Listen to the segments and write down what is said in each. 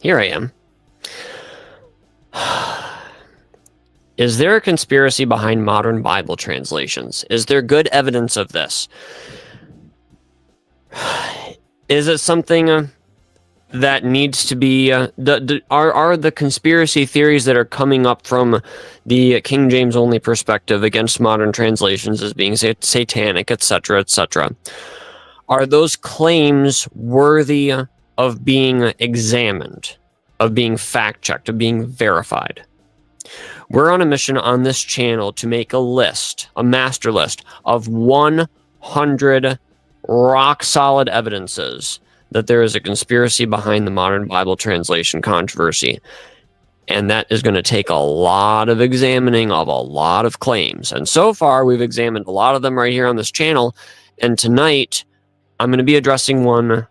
Here I am. Is there a conspiracy behind modern Bible translations? Is there good evidence of this? Is it something that needs to be... are the conspiracy theories that are coming up from the King James only perspective against modern translations as being satanic, etc., etc.? Are those claims worthy of being examined, of being fact-checked, of being verified? We're on a mission on this channel to make a list, a master list, of 100 rock-solid evidences that there is a conspiracy behind the modern Bible translation controversy. And that is going to take a lot of examining of a lot of claims. And so far, we've examined a lot of them right here on this channel. And tonight, I'm going to be addressing one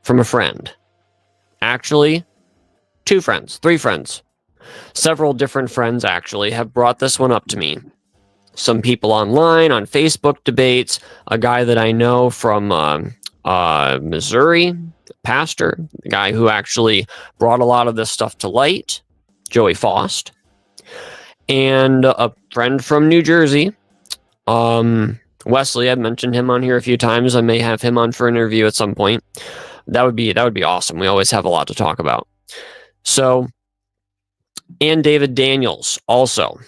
from a friend. Actually, 2 friends, 3 friends. Several different friends, actually, have brought this one up to me. Some people online, on Facebook debates, a guy that I know from Missouri, pastor, the guy who actually brought a lot of this stuff to light, Joey Faust, and a friend from New Jersey, Wesley. I've mentioned him on here a few times. I may have him on for an interview at some point. That would be awesome. We always have a lot to talk about. So, and David Daniels, also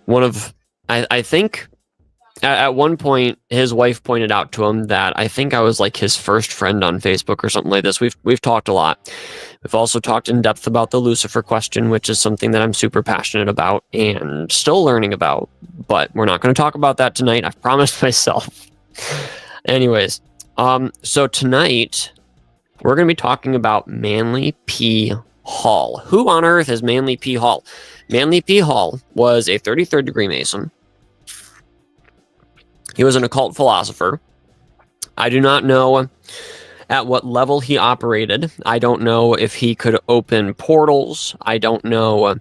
one of, I think at one point his wife pointed out to him that I think I was like his first friend on Facebook or something like this. We've talked a lot. We've also talked in depth about the Lucifer question, which is something that I'm super passionate about and still learning about, but we're not going to talk about that tonight. I've promised myself. Anyways, so tonight we're going to be talking about Manly P. Hall. Who on earth is Manly P. Hall? Manly P. Hall was a 33rd degree Mason. He was an occult philosopher. I do not know at what level he operated. I don't know if he could open portals. I don't know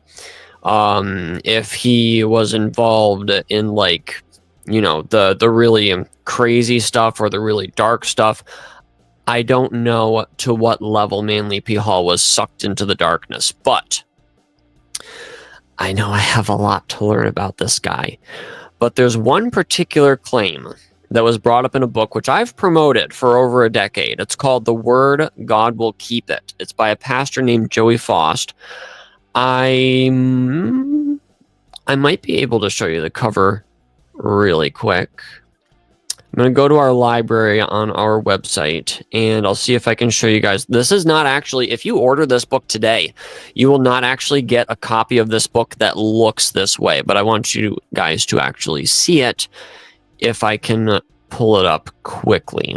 if he was involved in, like, you know, the really crazy stuff or the really dark stuff. I don't know to what level Manly P. Hall was sucked into the darkness, but I know I have a lot to learn about this guy. But there's one particular claim that was brought up in a book which I've promoted for over a decade. It's called The Word, God Will Keep It. It's by a pastor named Joey Faust. I might be able to show you the cover really quick. I'm going to go to our library on our website, and I'll see if I can show you guys. This is not actually, if you order this book today, you will not actually get a copy of this book that looks this way, but I want you guys to actually see it if I can pull it up quickly.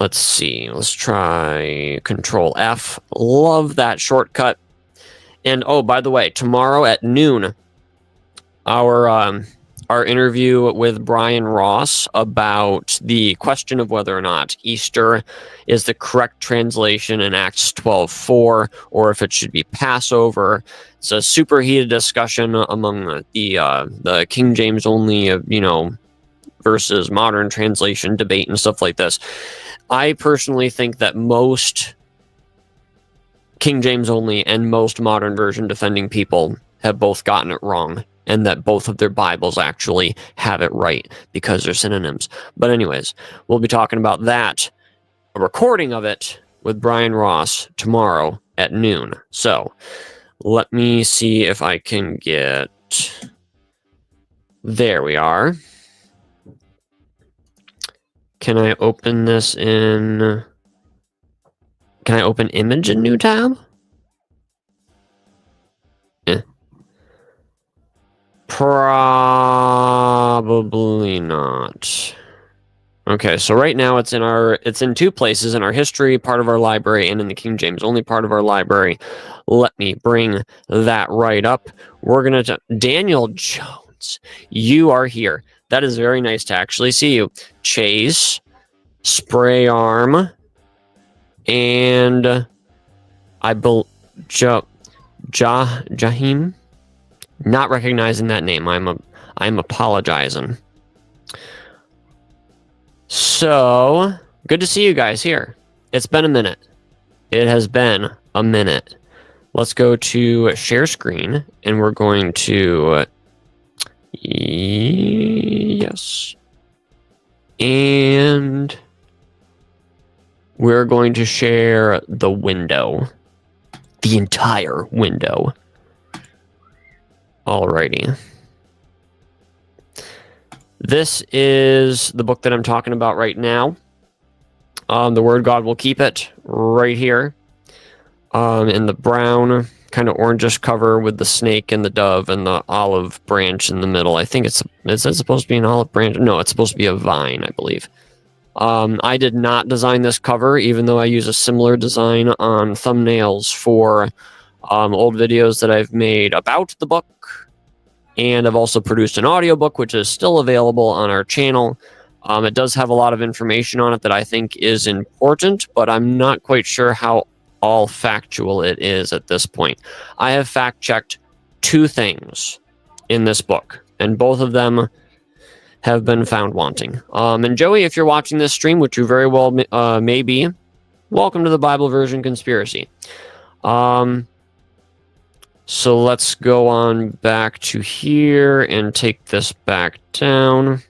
Let's see. Let's try Control F. Love that shortcut. And, oh, by the way, tomorrow at noon, our interview with Bryan Ross about the question of whether or not Easter is the correct translation in Acts 12:4, or if it should be Passover. It's a super heated discussion among the King James only, versus modern translation debate and stuff like this. I personally think that most King James only and most modern version defending people have both gotten it wrong, and that both of their Bibles actually have it right because they're synonyms. But anyways, we'll be talking about that, a recording of it with Bryan Ross tomorrow at noon. So let me see if I can get... There we are. Can I open this in... Can I open image in new tab? Probably not. Okay, so right now it's in 2 places, in our history part of our library and in the King James only part of our library. Let me bring that right up. We're going to... Daniel Jones, you are here. That is very nice to actually see you. Chase, Spray Arm, and Jahim. Not recognizing that name. I'm apologizing. So, good to see you guys here. It's been a minute. It has been a minute. Let's go to share screen, and we're going to... yes. And we're going to share the window. The entire window. Alrighty. This is the book that I'm talking about right now. The Word God Will Keep It, right here. In the brown, kind of orangish cover with the snake and the dove and the olive branch in the middle. I think is it supposed to be an olive branch? No, it's supposed to be a vine, I believe. I did not design this cover, even though I use a similar design on thumbnails for old videos that I've made about the book. And I've also produced an audiobook, which is still available on our channel. It does have a lot of information on it that I think is important, but I'm not quite sure how all factual it is at this point. I have fact-checked 2 things in this book, and both of them have been found wanting. And Joey, if you're watching this stream, which you very well may be, welcome to the Bible version conspiracy. So let's go on back to here and take this back down.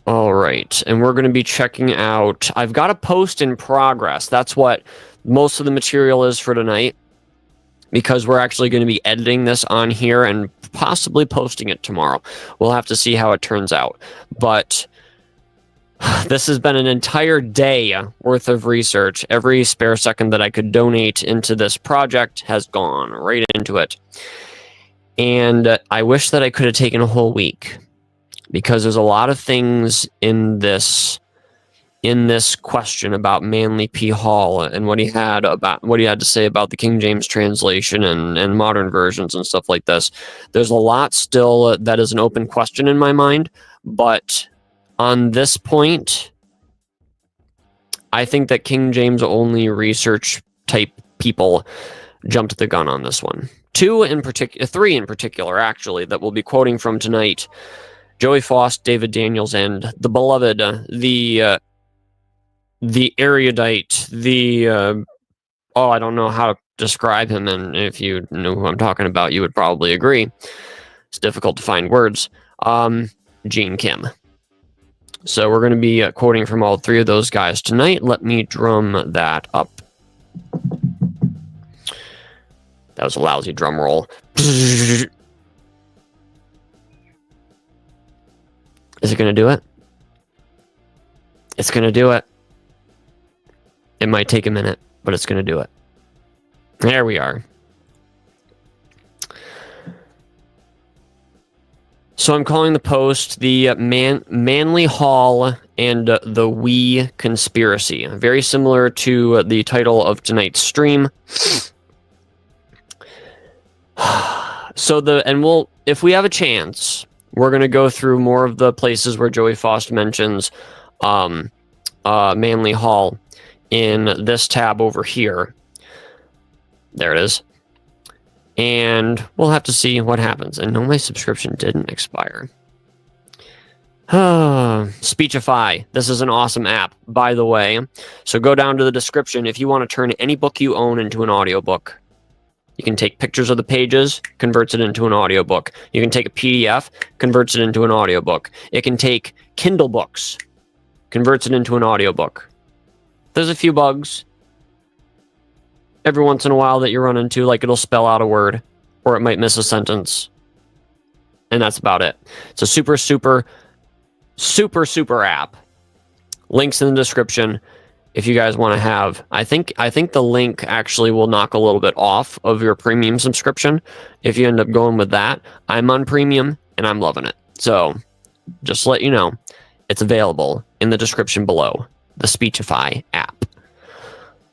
All right, and we're going to be checking out... I've got a post in progress. That's what most of the material is for tonight, because we're actually going to be editing this on here and possibly posting it tomorrow. We'll have to see how it turns out. But this has been an entire day worth of research. Every spare second that I could donate into this project has gone right into it. And I wish that I could have taken a whole week, because there's a lot of things in this question about Manly P. Hall and what he had to say about the King James translation and modern versions and stuff like this. There's a lot still that is an open question in my mind, but on this point, I think that King James only research type people jumped the gun on this one. 3 in particular, actually, that we'll be quoting from tonight. Joey Faust, David Daniels, and the beloved, the erudite, I don't know how to describe him, and if you know who I'm talking about, you would probably agree. It's difficult to find words. Gene Kim. So we're going to be quoting from all 3 of those guys tonight. Let me drum that up. That was a lousy drum roll. Is it going to do it? It's going to do it. It might take a minute, but it's going to do it. There we are. So I'm calling the post the Manly Hall and the We Conspiracy. Very similar to the title of tonight's stream. If we have a chance, we're going to go through more of the places where Joey Faust mentions Manly Hall in this tab over here. There it is. And we'll have to see what happens. And no, my subscription didn't expire. Speechify. This is an awesome app, by the way. So go down to the description if you want to turn any book you own into an audiobook. You can take pictures of the pages, converts it into an audiobook. You can take a PDF, converts it into an audiobook. It can take Kindle books, converts it into an audiobook. There's a few bugs every once in a while that you run into, like it'll spell out a word or it might miss a sentence. And that's about it. It's a super app. Links in the description if you guys want to have. I think the link actually will knock a little bit off of your premium subscription if you end up going with that. I'm on premium and I'm loving it. So just to let you know, it's available in the description below, the Speechify app.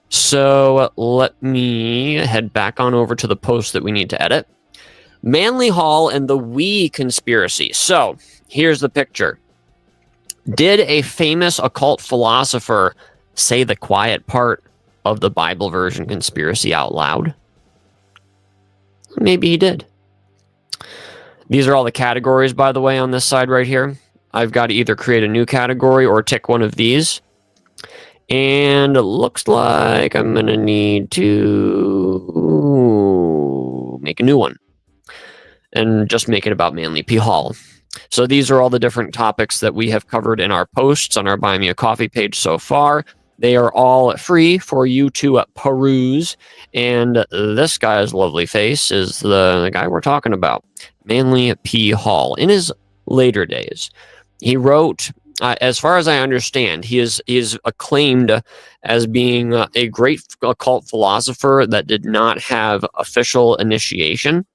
So let me head back on over to the post that we need to edit. Manly Hall and the We Conspiracy. So here's the picture. Did a famous occult philosopher say the quiet part of the Bible version conspiracy out loud? Maybe he did. These are all the categories, by the way, on this side right here. I've got to either create a new category or tick one of these. And it looks like I'm going to need to make a new one and just make it about Manly P. Hall. So these are all the different topics that we have covered in our posts on our Buy Me a Coffee page so far. They are all free for you to peruse. And this guy's lovely face is the guy we're talking about, Manly P. Hall. In his later days, he wrote, as far as I understand, he is acclaimed as being a great occult philosopher that did not have official initiation.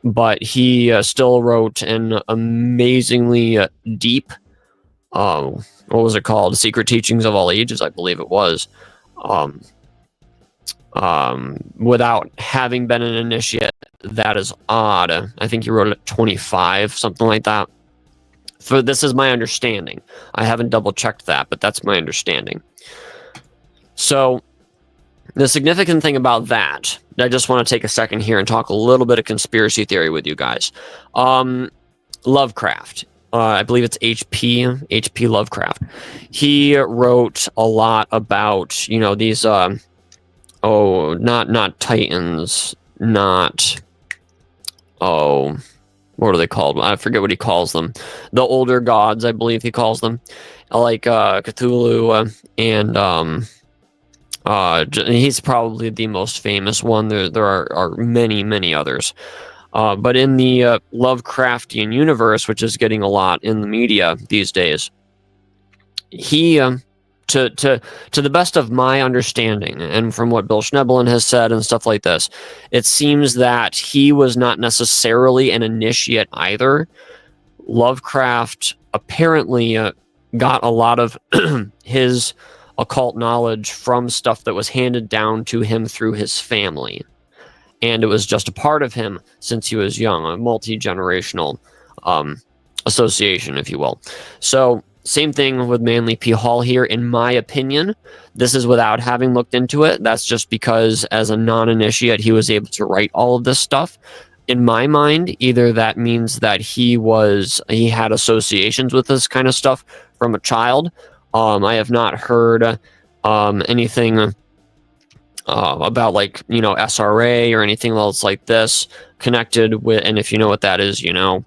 But he still wrote an amazingly deep, what was it called? Secret Teachings of All Ages, I believe it was. Without having been an initiate. That is odd. I think he wrote it at 25, something like that. So this is my understanding. I haven't double checked that, but that's my understanding. So the significant thing about that, I just want to take a second here and talk a little bit of conspiracy theory with you guys. Lovecraft, I believe it's H.P. Lovecraft. He wrote a lot about, you know, these, not Titans, not, what are they called? I forget what he calls them. The older gods, I believe he calls them, like Cthulhu and he's probably the most famous one. There are many others. But in the Lovecraftian universe, which is getting a lot in the media these days, he, to the best of my understanding, and from what Bill Schneebelen has said and stuff like this, it seems that he was not necessarily an initiate either. Lovecraft apparently got a lot of his occult knowledge from stuff that was handed down to him through his family. And it was just a part of him since he was young, a multi-generational association, if you will. So same thing with Manly P. Hall here, in my opinion. This is without having looked into it. That's just because as a non-initiate, he was able to write all of this stuff. In my mind, either that means that he had associations with this kind of stuff from a child. I have not heard anything about, like, you know, SRA or anything else like this connected with, and if you know what that is, you know,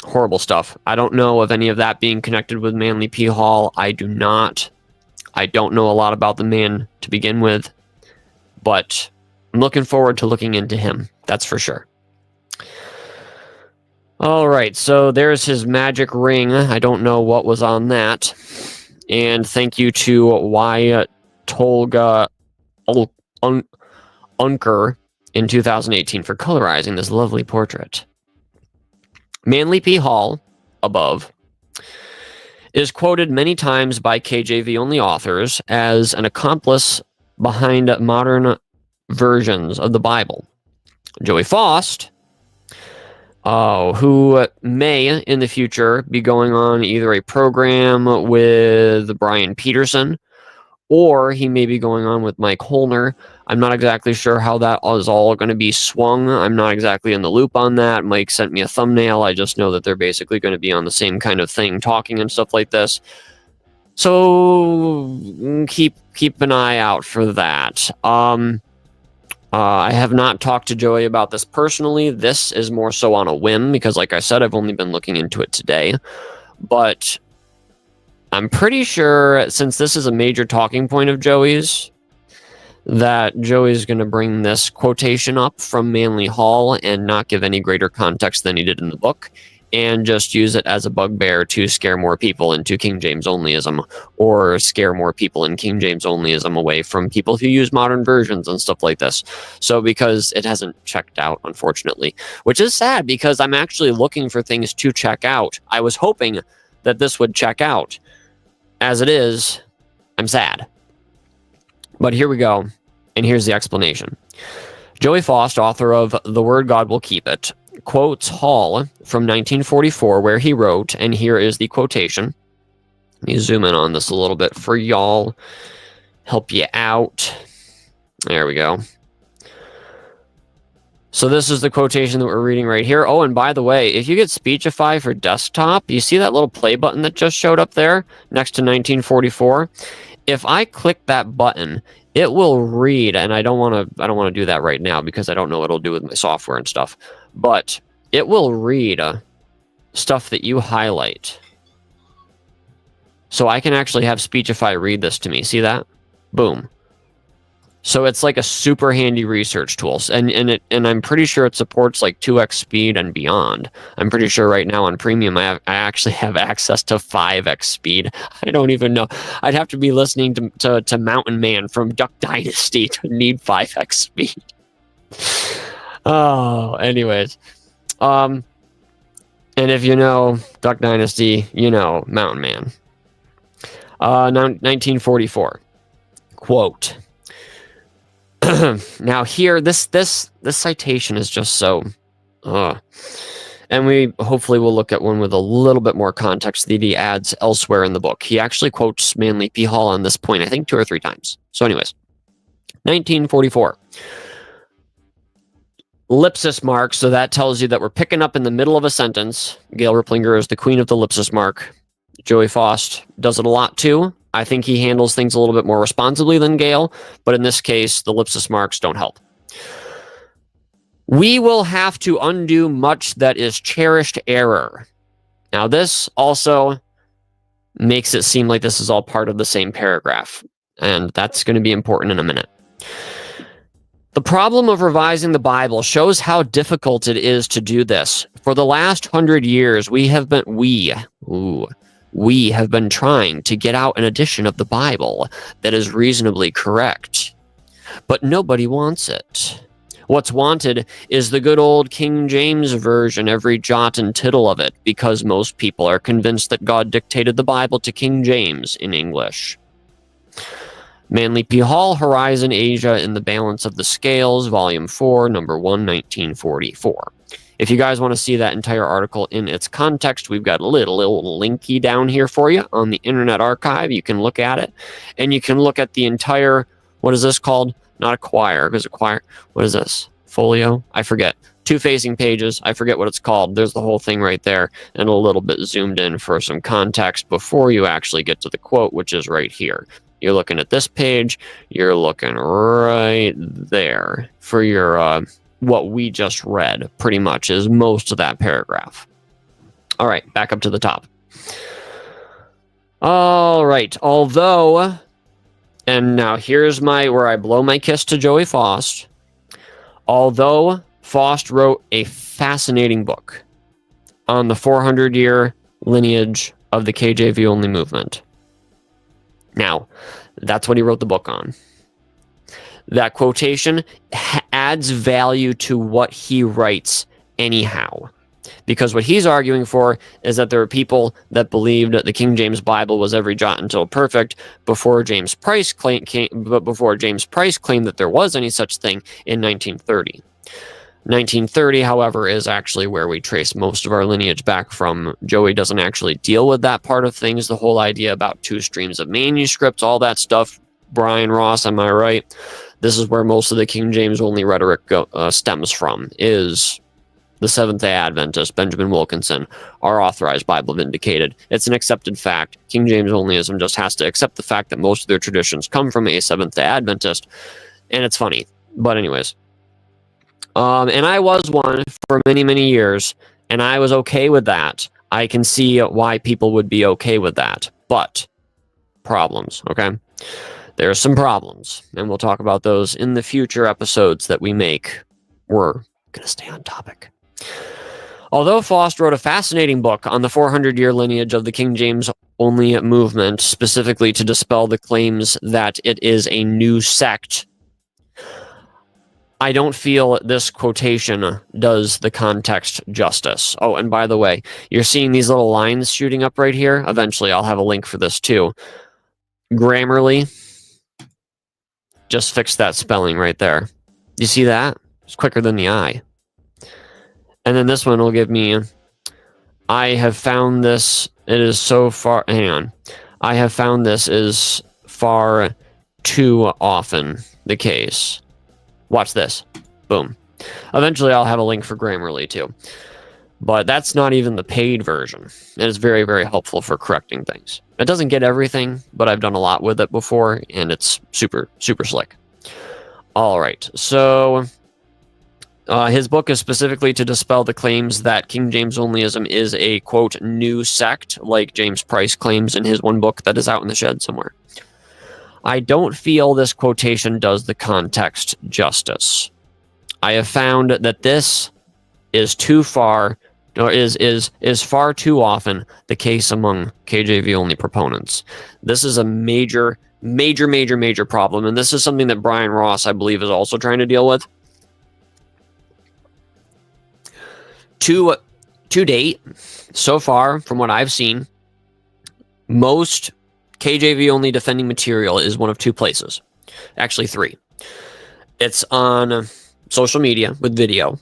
horrible stuff. I don't know of any of that being connected with Manly P. Hall. I do not. I don't know a lot about the man to begin with, but I'm looking forward to looking into him. That's for sure. All right, so there's his magic ring. I don't know what was on that. And thank you to Y. Tolga Unker in 2018 for colorizing this lovely portrait. Manly P. Hall, above, is quoted many times by KJV-only authors as an accomplice behind modern versions of the Bible. Joey Faust, who may in the future be going on either a program with Brian Peterson, or he may be going on with Mike Holner. I'm not exactly sure how that is all going to be swung. I'm not exactly in the loop on that. Mike sent me a thumbnail. I just know that they're basically going to be on the same kind of thing, talking and stuff like this. So keep an eye out for that. I have not talked to Joey about this personally. This is more so on a whim because, like I said, I've only been looking into it today. But I'm pretty sure, since this is a major talking point of Joey's, that Joey's going to bring this quotation up from Manly Hall and not give any greater context than he did in the book, and just use it as a bugbear to scare more people into King James Onlyism, or scare more people in King James Onlyism away from people who use modern versions and stuff like this. So because it hasn't checked out, unfortunately, which is sad because I'm actually looking for things to check out. I was hoping that this would check out. As it is, I'm sad. But here we go, and here's the explanation. Joey Faust, author of The Word God Will Keep It, quotes Hall from 1944, where he wrote, and here is the quotation. Let me zoom in on this a little bit for y'all, help you out. There we go. So this is the quotation that we're reading right here. Oh, and by the way, if you get Speechify for desktop, you see that little play button that just showed up there next to 1944? If I click that button, it will read, and I don't want to do that right now because I don't know what it'll do with my software and stuff, but it will read stuff that you highlight. So I can actually have Speechify read this to me. See that? Boom. So it's like a super handy research tool, and I'm pretty sure it supports like 2x speed and beyond. I'm pretty sure right now on Premium I actually have access to 5x speed. I don't even know. I'd have to be listening to Mountain Man from Duck Dynasty to need 5x speed. Oh, anyways, and if you know Duck Dynasty, you know Mountain Man. 1944 quote. Now here, this citation is just so, and we hopefully will look at one with a little bit more context that he adds elsewhere in the book. He actually quotes Manly P. Hall on this point, I think 2 or 3 times. So anyways, 1944. Ellipsis mark, so that tells you that we're picking up in the middle of a sentence. Gail Ripplinger is the queen of the ellipsis mark. Joey Faust does it a lot too. I think he handles things a little bit more responsibly than Gale, but in this case, the ellipsis marks don't help. We will have to undo much that is cherished error. Now, this also makes it seem like this is all part of the same paragraph, and that's going to be important in a minute. The problem of revising the Bible shows how difficult it is to do this. For the last 100 years, we have been trying to get out an edition of the Bible that is reasonably correct. But nobody wants it. What's wanted is the good old King James Version, every jot and tittle of it, because most people are convinced that God dictated the Bible to King James in English. Manly P. Hall, Horizon Asia in the Balance of the Scales, Volume 4, Number 1, 1944. If you guys want to see that entire article in its context, we've got a little linky down here for you on the Internet Archive. You can look at it, and you can look at the entire, what is this called? Not a quire, because a quire, what is this? Folio? I forget. 2 facing pages. I forget what it's called. There's the whole thing right there, and a little bit zoomed in for some context before you actually get to the quote, which is right here. You're looking at this page. You're looking right there for your... what we just read, pretty much, is most of that paragraph. All right, back up to the top. All right, although, and now here's where I blow my kiss to Joey Faust. Although Faust wrote a fascinating book on the 400-year lineage of the KJV-only movement. Now, that's what he wrote the book on. That quotation adds value to what he writes anyhow. Because what he's arguing for is that there are people that believed that the King James Bible was every jot and tittle perfect before James Price claimed that there was any such thing in 1930. 1930, however, is actually where we trace most of our lineage back from. Joey doesn't actually deal with that part of things, the whole idea about 2 streams of manuscripts, all that stuff. Brian Ross, am I right? This is where most of the King James only rhetoric stems from, is the Seventh-day Adventist, Benjamin Wilkinson, our authorized Bible vindicated. It's an accepted fact. King James Onlyism just has to accept the fact that most of their traditions come from a Seventh-day Adventist, and it's funny. But anyways, and I was one for many, many years, and I was okay with that. I can see why people would be okay with that, but problems, okay? There are some problems, and we'll talk about those in the future episodes that we make. We're going to stay on topic. Although Faust wrote a fascinating book on the 400-year lineage of the King James only movement, specifically to dispel the claims that it is a new sect, I don't feel this quotation does the context justice. Oh, and by the way, you're seeing these little lines shooting up right here. Eventually, I'll have a link for this too. Grammarly, just fix that spelling right there. You see that? It's quicker than the eye. And then this one will give me, I have found this, it is so far, hang on. I have found this is far too often the case. Watch this. Boom. Eventually, I'll have a link for Grammarly too. But that's not even the paid version. It is very, very helpful for correcting things. It doesn't get everything, but I've done a lot with it before, and it's super, super slick. All right, so his book is specifically to dispel the claims that King James Onlyism is a, quote, new sect, like James Price claims in his one book that is out in the shed somewhere. I don't feel this quotation does the context justice. I have found that this is too far, or is far too often the case among KJV only proponents. This is a major problem, and this is something that Bryan Ross, I believe, is also trying to deal with. To date, so far, from what I've seen, most KJV only defending material is one of two places. Actually, three. It's on social media with video.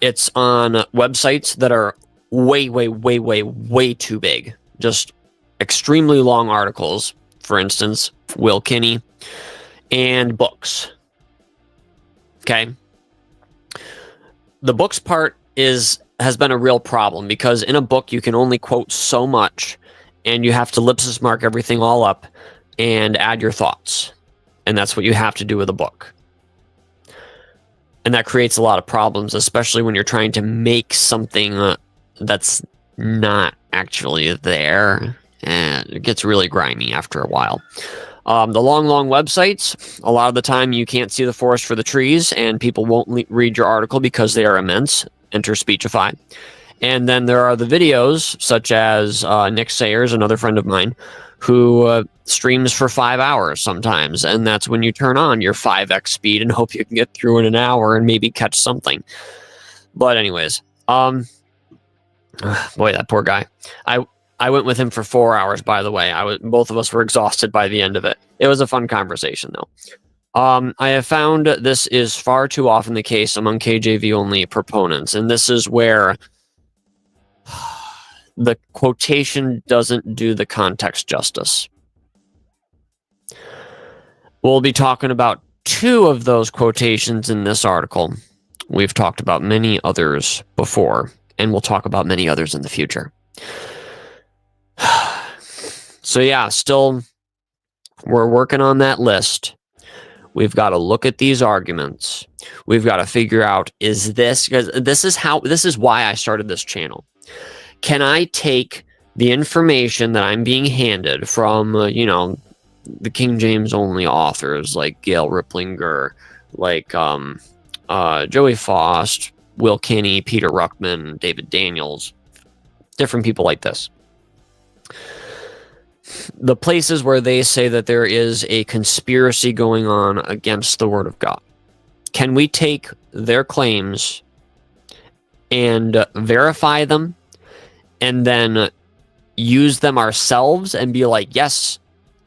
It's on websites that are way too big. Just extremely long articles. For instance, Will Kinney, and books. Okay? The books part has been a real problem, because in a book you can only quote so much, and you have to ellipsis mark everything all up and add your thoughts. And that's what you have to do with a book. And that creates a lot of problems, especially when you're trying to make something that's not actually there. And it gets really grimy after a while. The long websites, a lot of the time you can't see the forest for the trees, and people won't read your article because they are immense. Enter Speechify. And then there are the videos, such as Nick Sayers, another friend of mine, who streams for 5 hours sometimes. And that's when you turn on your 5x speed and hope you can get through in an hour and maybe catch something. But anyways, boy, that poor guy. I went with him for 4 hours, by the way. Both of us were exhausted by the end of it. It was a fun conversation, though. I have found this is far too often the case among KJV-only proponents, and this is where the quotation doesn't do the context justice. We'll be talking about two of those quotations in this article. We've talked about many others before, and we'll talk about many others in the future. So yeah, still, we're working on that list. We've got to look at these arguments. We've got to figure out, is this, because this is why I started this channel. Can I take the information that I'm being handed from, the King James only authors like Gail Ripplinger, like Joey Faust, Will Kinney, Peter Ruckman, David Daniels, different people like this. The places where they say that there is a conspiracy going on against the Word of God. Can we take their claims and verify them and then use them ourselves and be like, yes,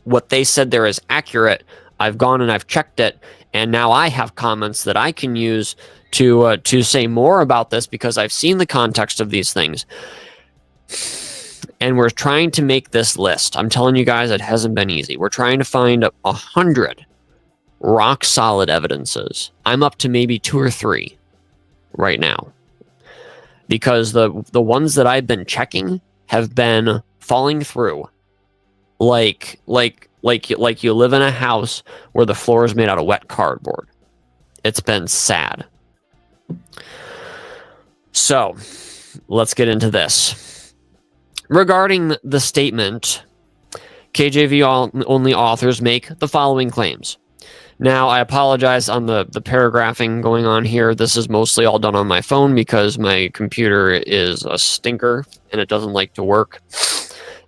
what they said there is accurate. I've gone and I've checked it, and now I have comments that I can use to say more about this because I've seen the context of these things. And we're trying to make this list. I'm telling you guys, it hasn't been easy. We're trying to find 100 rock solid evidences. I'm up to maybe 2 or 3 right now, because the ones that I've been checking have been falling through like you live in a house where the floor is made out of wet cardboard. It's been sad. So let's get into this. Regarding the statement, KJV-only authors make the following claims. Now, I apologize on the paragraphing going on here. This is mostly all done on my phone because my computer is a stinker and it doesn't like to work.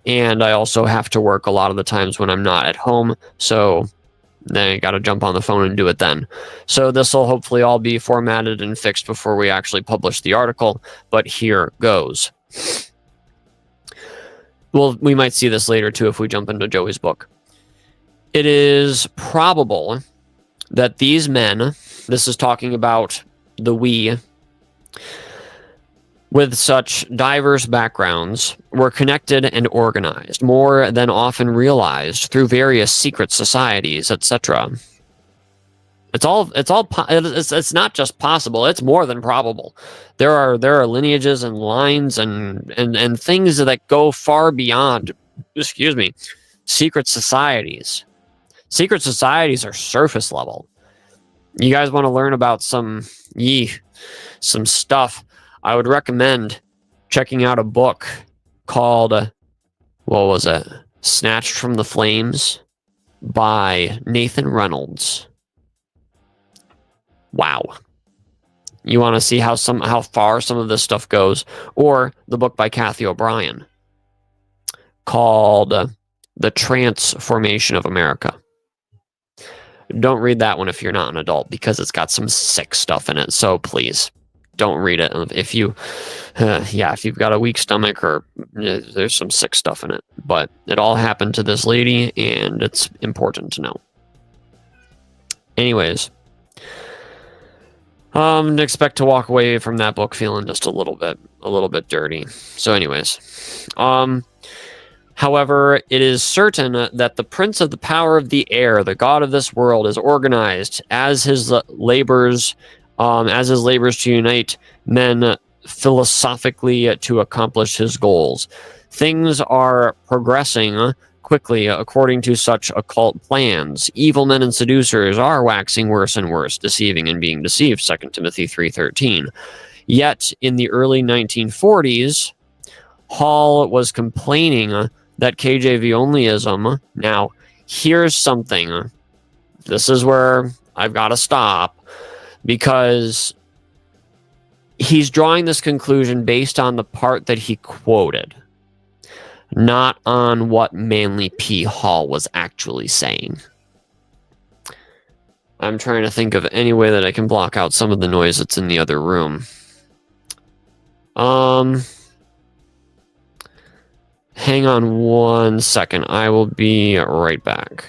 And I also have to work a lot of the times when I'm not at home, so then I got to jump on the phone and do it then. So this will hopefully all be formatted and fixed before we actually publish the article, but here goes. Well, we might see this later, too, if we jump into Joey's book. It is probable that these men, this is talking about the we, with such diverse backgrounds, were connected and organized, more than often realized, through various secret societies, etc. It's not just possible, it's more than probable. There are lineages and lines and things that go far beyond, excuse me, secret societies. Secret societies are surface level. You guys want to learn about some stuff, I would recommend checking out a book called, what was it? Snatched from the Flames by Nathan Reynolds. Wow. You want to see how far some of this stuff goes? Or the book by Kathy O'Brien called The Transformation of America. Don't read that one if you're not an adult, because it's got some sick stuff in it. So please, don't read it if you've got a weak stomach, or there's some sick stuff in it. But it all happened to this lady, and it's important to know. Anyways, expect to walk away from that book feeling just a little bit dirty. So anyways, however, it is certain that the prince of the power of the air, the god of this world, is organized as his labors to unite men philosophically to accomplish his goals. Things are progressing quickly according to such occult plans. Evil men and seducers are waxing worse and worse, deceiving and being deceived, 2 Timothy 3:13. Yet, in the early 1940s, Hall was complaining that KJV-Onlyism... Now, here's something. This is where I've got to stop, because he's drawing this conclusion based on the part that he quoted, not on what Manly P. Hall was actually saying. I'm trying to think of any way that I can block out some of the noise that's in the other room. Hang on 1 second. I will be right back.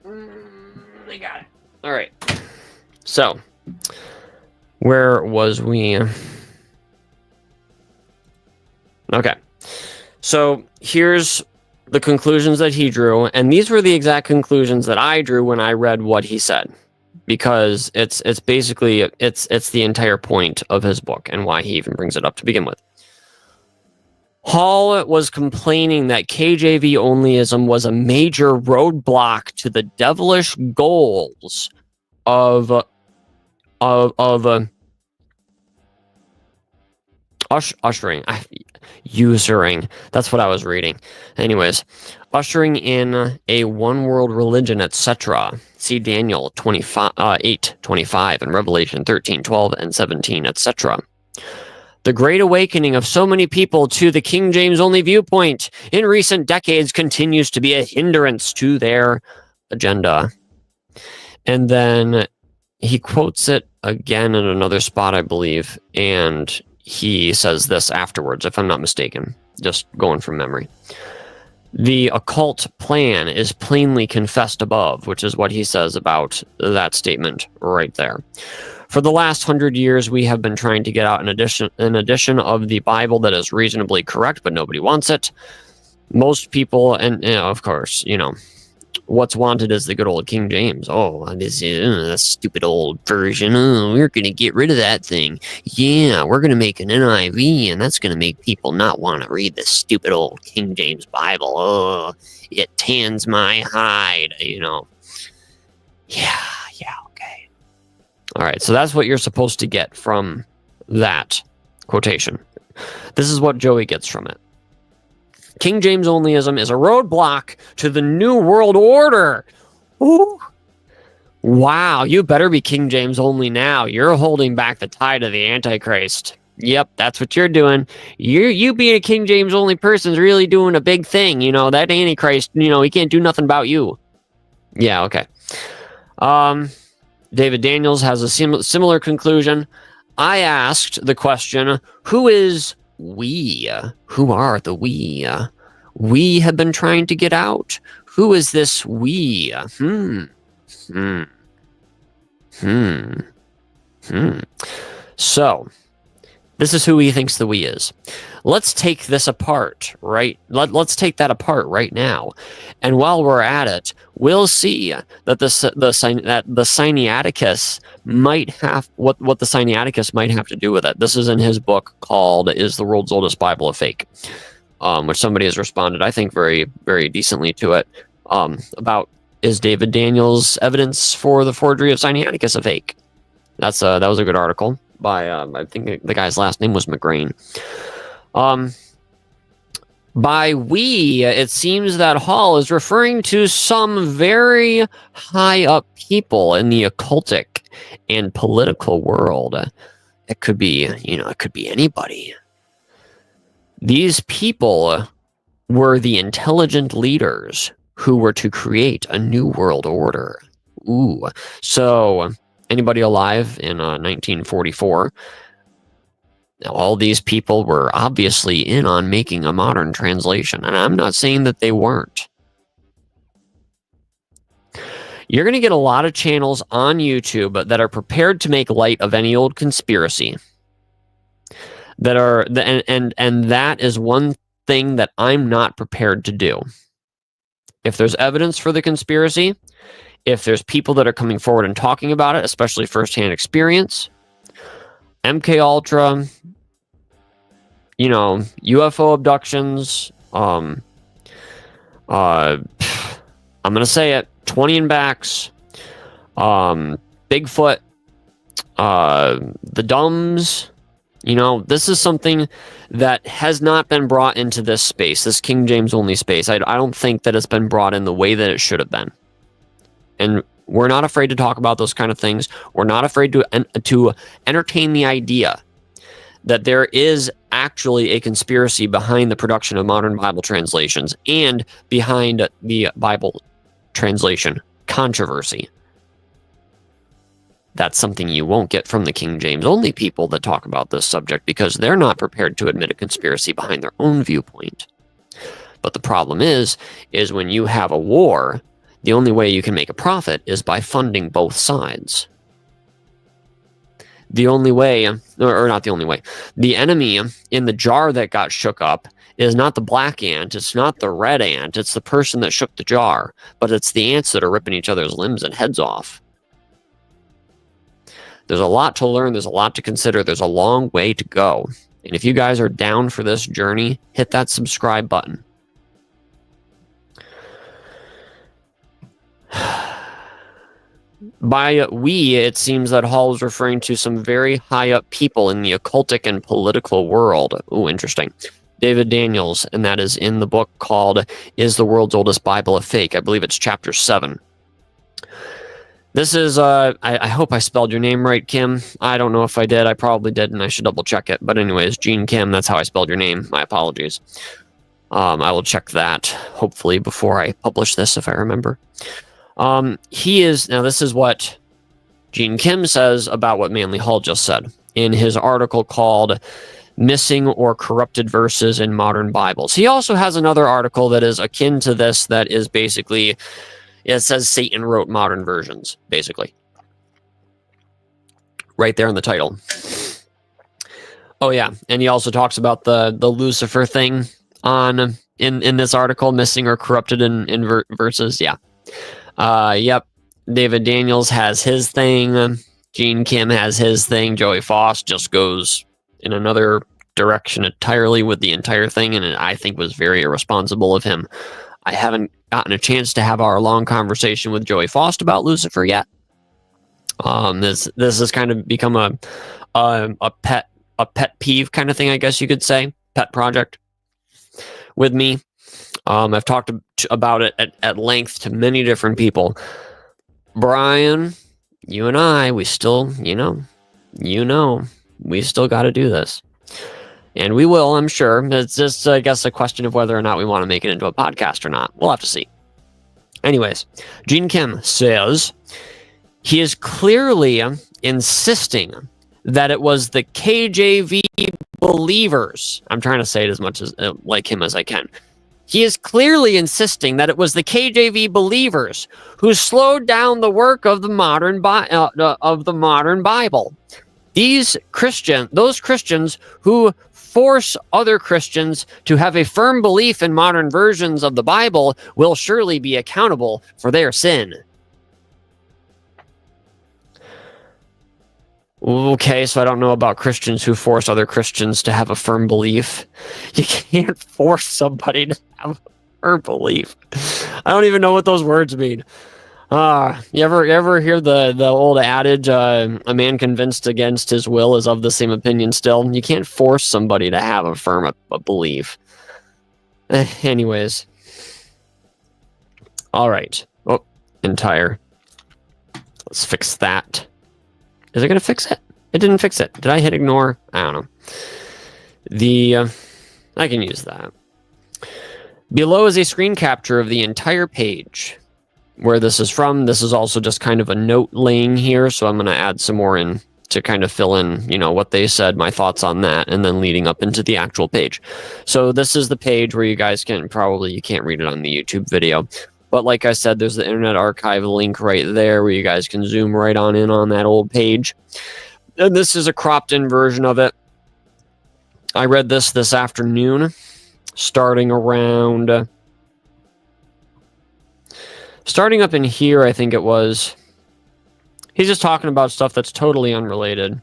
I got it. All right. So, where was we? Okay. So, here's the conclusions that he drew, and these were the exact conclusions that I drew when I read what he said, because it's basically it's the entire point of his book and why he even brings it up to begin with. Hall was complaining that KJV-Onlyism was a major roadblock to the devilish goals of usuring. That's what I was reading. Anyways, ushering in a one world religion, etc. See Daniel 8:25 and Revelation 13:12 and 17, etc. The great awakening of so many people to the King James only viewpoint in recent decades continues to be a hindrance to their agenda. And then he quotes it again in another spot, I believe, and he says this afterwards, if I'm not mistaken, just going from memory. The occult plan is plainly confessed above, which is what he says about that statement right there. For the last 100 years, we have been trying to get out an edition of the Bible that is reasonably correct, but nobody wants it. Most people, and of course, what's wanted is the good old King James. Oh, this is a stupid old version. Oh, we're going to get rid of that thing. Yeah, we're going to make an NIV, and that's going to make people not want to read this stupid old King James Bible. Oh, it tans my hide, Yeah, okay. All right, so that's what you're supposed to get from that quotation. This is what Joey gets from it. King James Onlyism is a roadblock to the New World Order. Ooh. Wow, you better be King James only now. You're holding back the tide of the Antichrist. Yep, that's what you're doing. You being a King James only person is really doing a big thing. That Antichrist, he can't do nothing about you. Yeah, okay. David Daniels has a similar conclusion. I asked the question, who is we? Who are the we? We have been trying to get out. Who is this we? So, this is who he thinks the we is. Let's take this apart, right? Let's take that apart right now. And while we're at it, we'll see that the Sinaiticus might have what the Sinaiticus might have to do with it. This is in his book called "Is the World's Oldest Bible a Fake?" Which somebody has responded, I think, very, very decently to it. About is David Daniels' evidence for the forgery of Sinaiticus a fake? That was a good article by I think the guy's last name was McGrain. By we, it seems that Hall is referring to some very high up people in the occultic and political world. It could be, it could be anybody. These people were the intelligent leaders who were to create a new world order. Ooh, so anybody alive in 1944? Now, all these people were obviously in on making a modern translation, and I'm not saying that they weren't. You're going to get a lot of channels on YouTube that are prepared to make light of any old conspiracy. And that is one thing that I'm not prepared to do. If there's evidence for the conspiracy, if there's people that are coming forward and talking about it, especially firsthand experience, MK Ultra, UFO abductions, I'm gonna say it, 20 and backs, Bigfoot, the dumbs, this is something that has not been brought into this space, this King James only space. I don't think that it's been brought in the way that it should have been. And we're not afraid to talk about those kind of things. We're not afraid to entertain the idea that there is actually a conspiracy behind the production of modern Bible translations and behind the Bible translation controversy. That's something you won't get from the King James only people that talk about this subject, because they're not prepared to admit a conspiracy behind their own viewpoint. But the problem is when you have a war, the only way you can make a profit is by funding both sides. The only way, or not the only way, the enemy in the jar that got shook up is not the black ant, it's not the red ant, it's the person that shook the jar, but it's the ants that are ripping each other's limbs and heads off. There's a lot to learn, there's a lot to consider, there's a long way to go. And if you guys are down for this journey, hit that subscribe button. By we, it seems that Hall is referring to some very high up people in the occultic and political world. Ooh, interesting. David Daniels, and that is in the book called "Is the World's Oldest Bible a Fake?" I believe it's chapter 7. This is, I hope I spelled your name right, Kim. I don't know if I did. I probably did, and I should double check it. But anyways, Gene Kim, that's how I spelled your name. My apologies. I will check that, hopefully, before I publish this, if I remember. Now this is what Gene Kim says about what Manly Hall just said in his article called "Missing or Corrupted Verses in Modern Bibles." He also has another article that is akin to this, that is basically, it says Satan wrote modern versions, basically. Right there in the title. Oh yeah, and he also talks about the Lucifer thing in this article, missing or corrupted in verses. Yeah. Yep. David Daniels has his thing. Gene Kim has his thing. Joey Foss just goes in another direction entirely with the entire thing, and I think was very irresponsible of him. I haven't gotten a chance to have our long conversation with Joey Foss about Lucifer yet. This has kind of become a pet peeve kind of thing, I guess you could say, pet project with me. I've talked about it at length to many different people. Brian, you and I, we still, we still got to do this. And we will, I'm sure. It's just, I guess, a question of whether or not we want to make it into a podcast or not. We'll have to see. Anyways, Gene Kim says he is clearly insisting that it was the KJV believers. I'm trying to say it as much as like him as I can. He is clearly insisting that it was the KJV believers who slowed down the work of the modern Bible. Those Christians who force other Christians to have a firm belief in modern versions of the Bible will surely be accountable for their sin. Okay, so I don't know about Christians who force other Christians to have a firm belief. You can't force somebody to have a firm belief. I don't even know what those words mean. You ever hear the old adage, a man convinced against his will is of the same opinion still? You can't force somebody to have a firm belief. Anyways. All right. Oh, entire. Let's fix that. Is it going to fix it? It didn't fix it. Did I hit ignore? I don't know. I can use that. Below is a screen capture of the entire page where this is from. This is also just kind of a note laying here, so I'm going to add some more in to kind of fill in, what they said, my thoughts on that, and then leading up into the actual page. So this is the page where you guys you can't read it on the YouTube video. But like I said, there's the Internet Archive link right there where you guys can zoom right on in on that old page. And this is a cropped in version of it. I read this afternoon, starting up in here, I think it was. He's just talking about stuff that's totally unrelated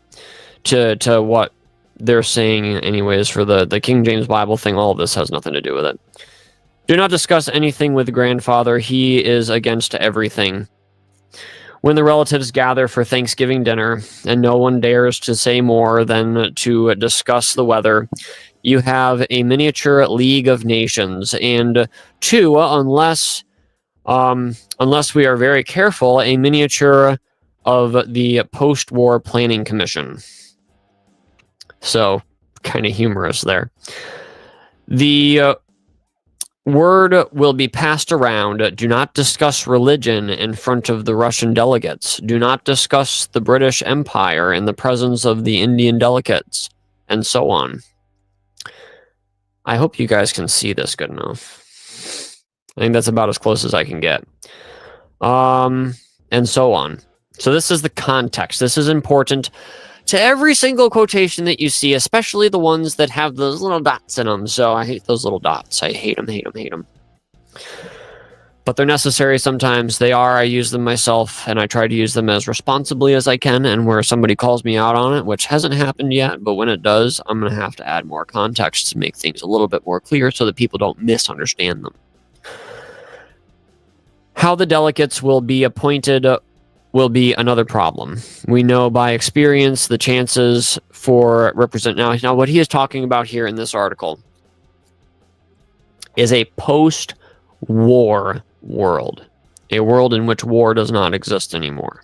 to what they're saying anyways for the King James Bible thing. All of this has nothing to do with it. Do not discuss anything with grandfather. He is against everything. When the relatives gather for Thanksgiving dinner, and no one dares to say more than to discuss the weather, you have a miniature League of Nations, and two, unless we are very careful, a miniature of the Post-War Planning Commission. So, kind of humorous there. The word will be passed around. Do not discuss religion in front of the Russian delegates. Do not discuss the British Empire in the presence of the Indian delegates, and so on. I hope you guys can see this good enough. I think that's about as close as I can get. And so on. So this is the context. This is important to every single quotation that you see, especially the ones that have those little dots in them. So I hate those little dots. I hate them, hate them, hate them. But they're necessary sometimes. They are. I use them myself, and I try to use them as responsibly as I can, and where somebody calls me out on it, which hasn't happened yet, but when it does, I'm going to have to add more context to make things a little bit more clear so that people don't misunderstand them. How the delegates will be appointed will be another problem. We know by experience the chances for now what he is talking about here in this article is a post-war world, a world in which war does not exist anymore.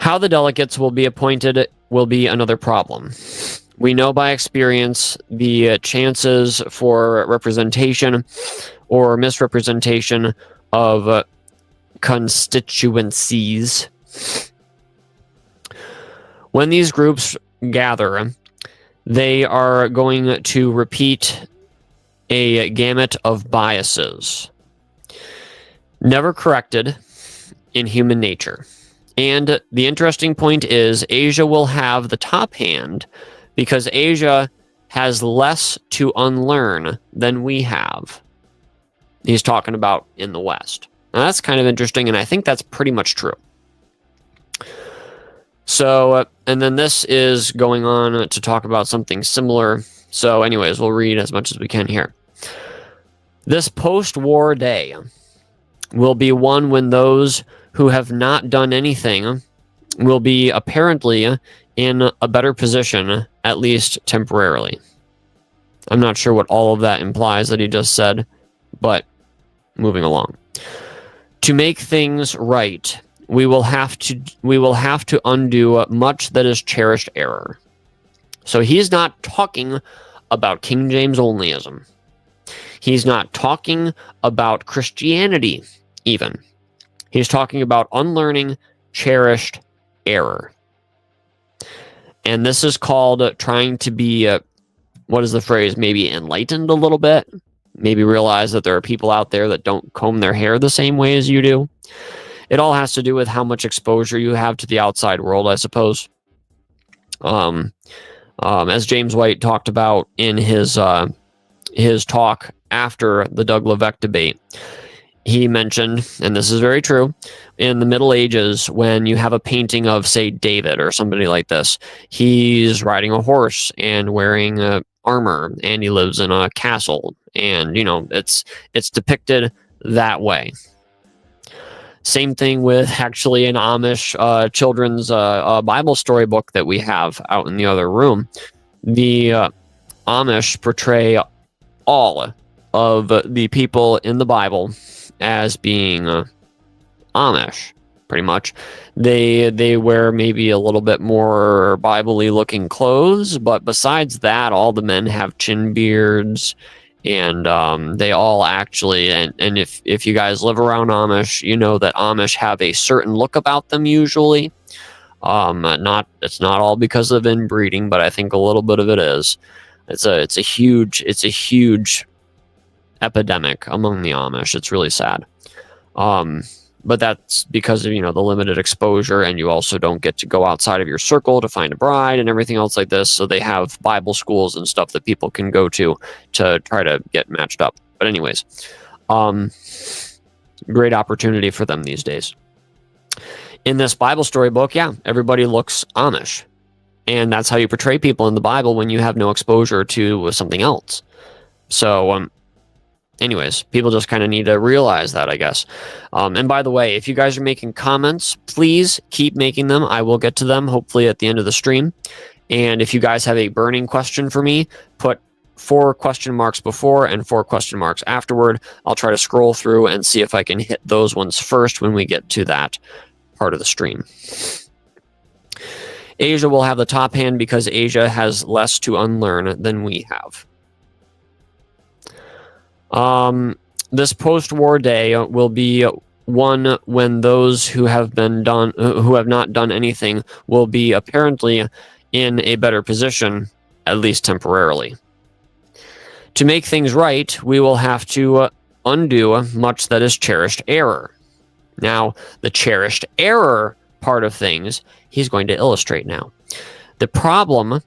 How the delegates will be appointed will be another problem. We know by experience the chances for representation or misrepresentation of constituencies. When these groups gather, they are going to repeat a gamut of biases, never corrected in human nature. And the interesting point is Asia will have the top hand because Asia has less to unlearn than we have. He's talking about in the West. Now that's kind of interesting, and I think that's pretty much true. So, and then this is going on to talk about something similar. So anyways, we'll read as much as we can here. This post-war day will be one when those who have not done anything will be apparently in a better position, at least temporarily. I'm not sure what all of that implies that he just said, but moving along. To make things right, we will have to undo much that is cherished error. So he's not talking about King James Onlyism. He's not talking about Christianity, even. He's talking about unlearning cherished error. And this is called trying to be, what is the phrase, maybe enlightened a little bit. Maybe realize that there are people out there that don't comb their hair the same way as you do. It all has to do with how much exposure you have to the outside world, I suppose. As James White talked about in his talk after the Doug Levesque debate, he mentioned, and this is very true, in the Middle Ages, when you have a painting of, say, David or somebody like this, he's riding a horse and wearing armor, and he lives in a castle, and it's depicted that way. Same thing with actually an Amish children's Bible storybook that we have out in the other room. The Amish portray all of the people in the Bible as being Amish, pretty much. They wear maybe a little bit more Bible-y looking clothes, but besides that, all the men have chin beards, and they all actually, and if you guys live around Amish, you know that Amish have a certain look about them usually. It's not all because of inbreeding, but I think a little bit of it is. It's a huge epidemic among the Amish. It's really sad. But that's because of, the limited exposure, and you also don't get to go outside of your circle to find a bride and everything else like this. So they have Bible schools and stuff that people can go to try to get matched up. But anyways, great opportunity for them these days. In this Bible storybook, yeah, everybody looks Amish. And that's how you portray people in the Bible when you have no exposure to something else. So, anyways, people just kind of need to realize that, I guess. And by the way, if you guys are making comments, please keep making them. I will get to them hopefully at the end of the stream. And if you guys have a burning question for me, put 4 question marks before and 4 question marks afterward. I'll try to scroll through and see if I can hit those ones first when we get to that part of the stream. Asia will have the top hand because Asia has less to unlearn than we have. This post-war day will be one when those who have not done anything will be apparently in a better position, at least temporarily. To make things right, we will have to undo much that is cherished error. Now, the cherished error part of things, he's going to illustrate now. The problem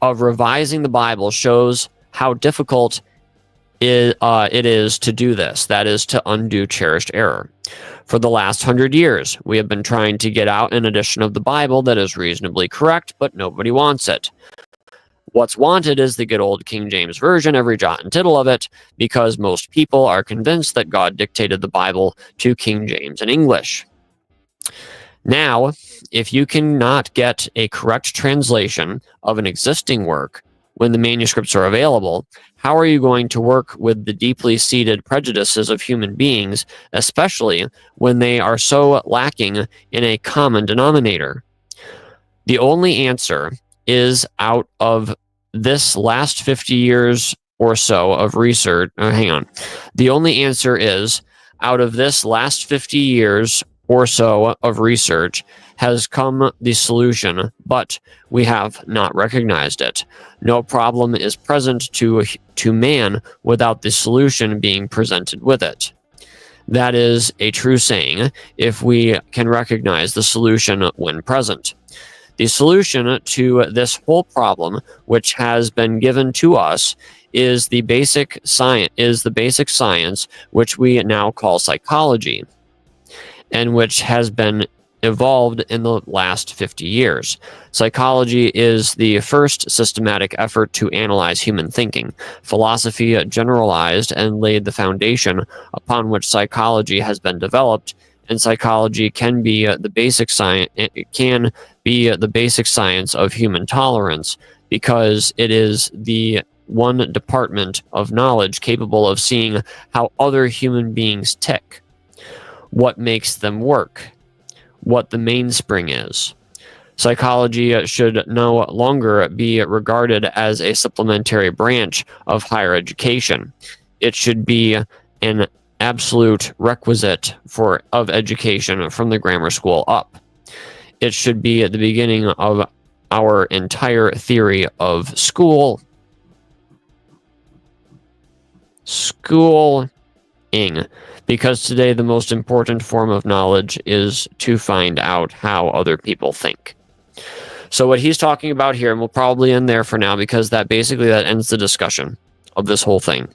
of revising the Bible shows how difficult it is to do this. That is, to undo cherished error. For the last 100 years, we have been trying to get out an edition of the Bible that is reasonably correct, but nobody wants it. What's wanted is the good old King James Version, every jot and tittle of it, because most people are convinced that God dictated the Bible to King James in English. Now, if you cannot get a correct translation of an existing work when the manuscripts are available, how are you going to work with the deeply seated prejudices of human beings, especially when they are so lacking in a common denominator? The only answer is out of this last 50 years or so of research. The only answer is out of this last 50 years or so of research has come the solution, but we have not recognized it. No problem is present to man without the solution being presented with it. That is a true saying if we can recognize the solution when present. The solution to this whole problem, which has been given to us, is the basic science which we now call psychology, and which has been evolved in the last 50 years. Psychology is the first systematic effort to analyze human thinking. Philosophy generalized and laid the foundation upon which psychology has been developed, and psychology can be the basic science. It can be the basic science of human tolerance, because it is the one department of knowledge capable of seeing how other human beings tick, what makes them work, what the mainspring is. Psychology should no longer be regarded as a supplementary branch of higher education. it should be an absolute requisite of education from the grammar school up. It should be at the beginning of our entire theory of schooling, because today the most important form of knowledge is to find out how other people think. So what he's talking about here, and we'll probably end there for now, because that ends the discussion of this whole thing.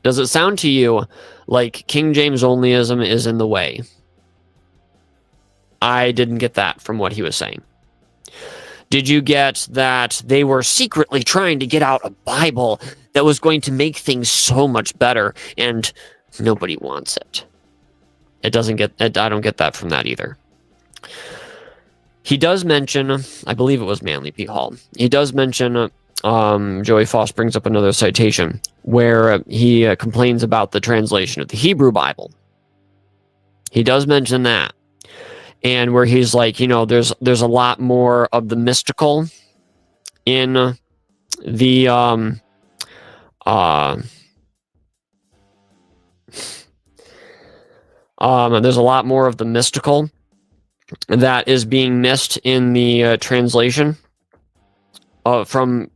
Does it sound to you like King James Onlyism is in the way? I didn't get that from what he was saying. Did you get that they were secretly trying to get out a Bible that was going to make things so much better, and nobody wants it? I don't get that from that either. He does mention, I believe it was Manly P. Hall. He does mention, Joey Foss brings up another citation where he complains about the translation of the Hebrew Bible. He does mention that. And where he's like, there's a lot more of the mystical in the there's a lot more of the mystical that is being missed in the translation from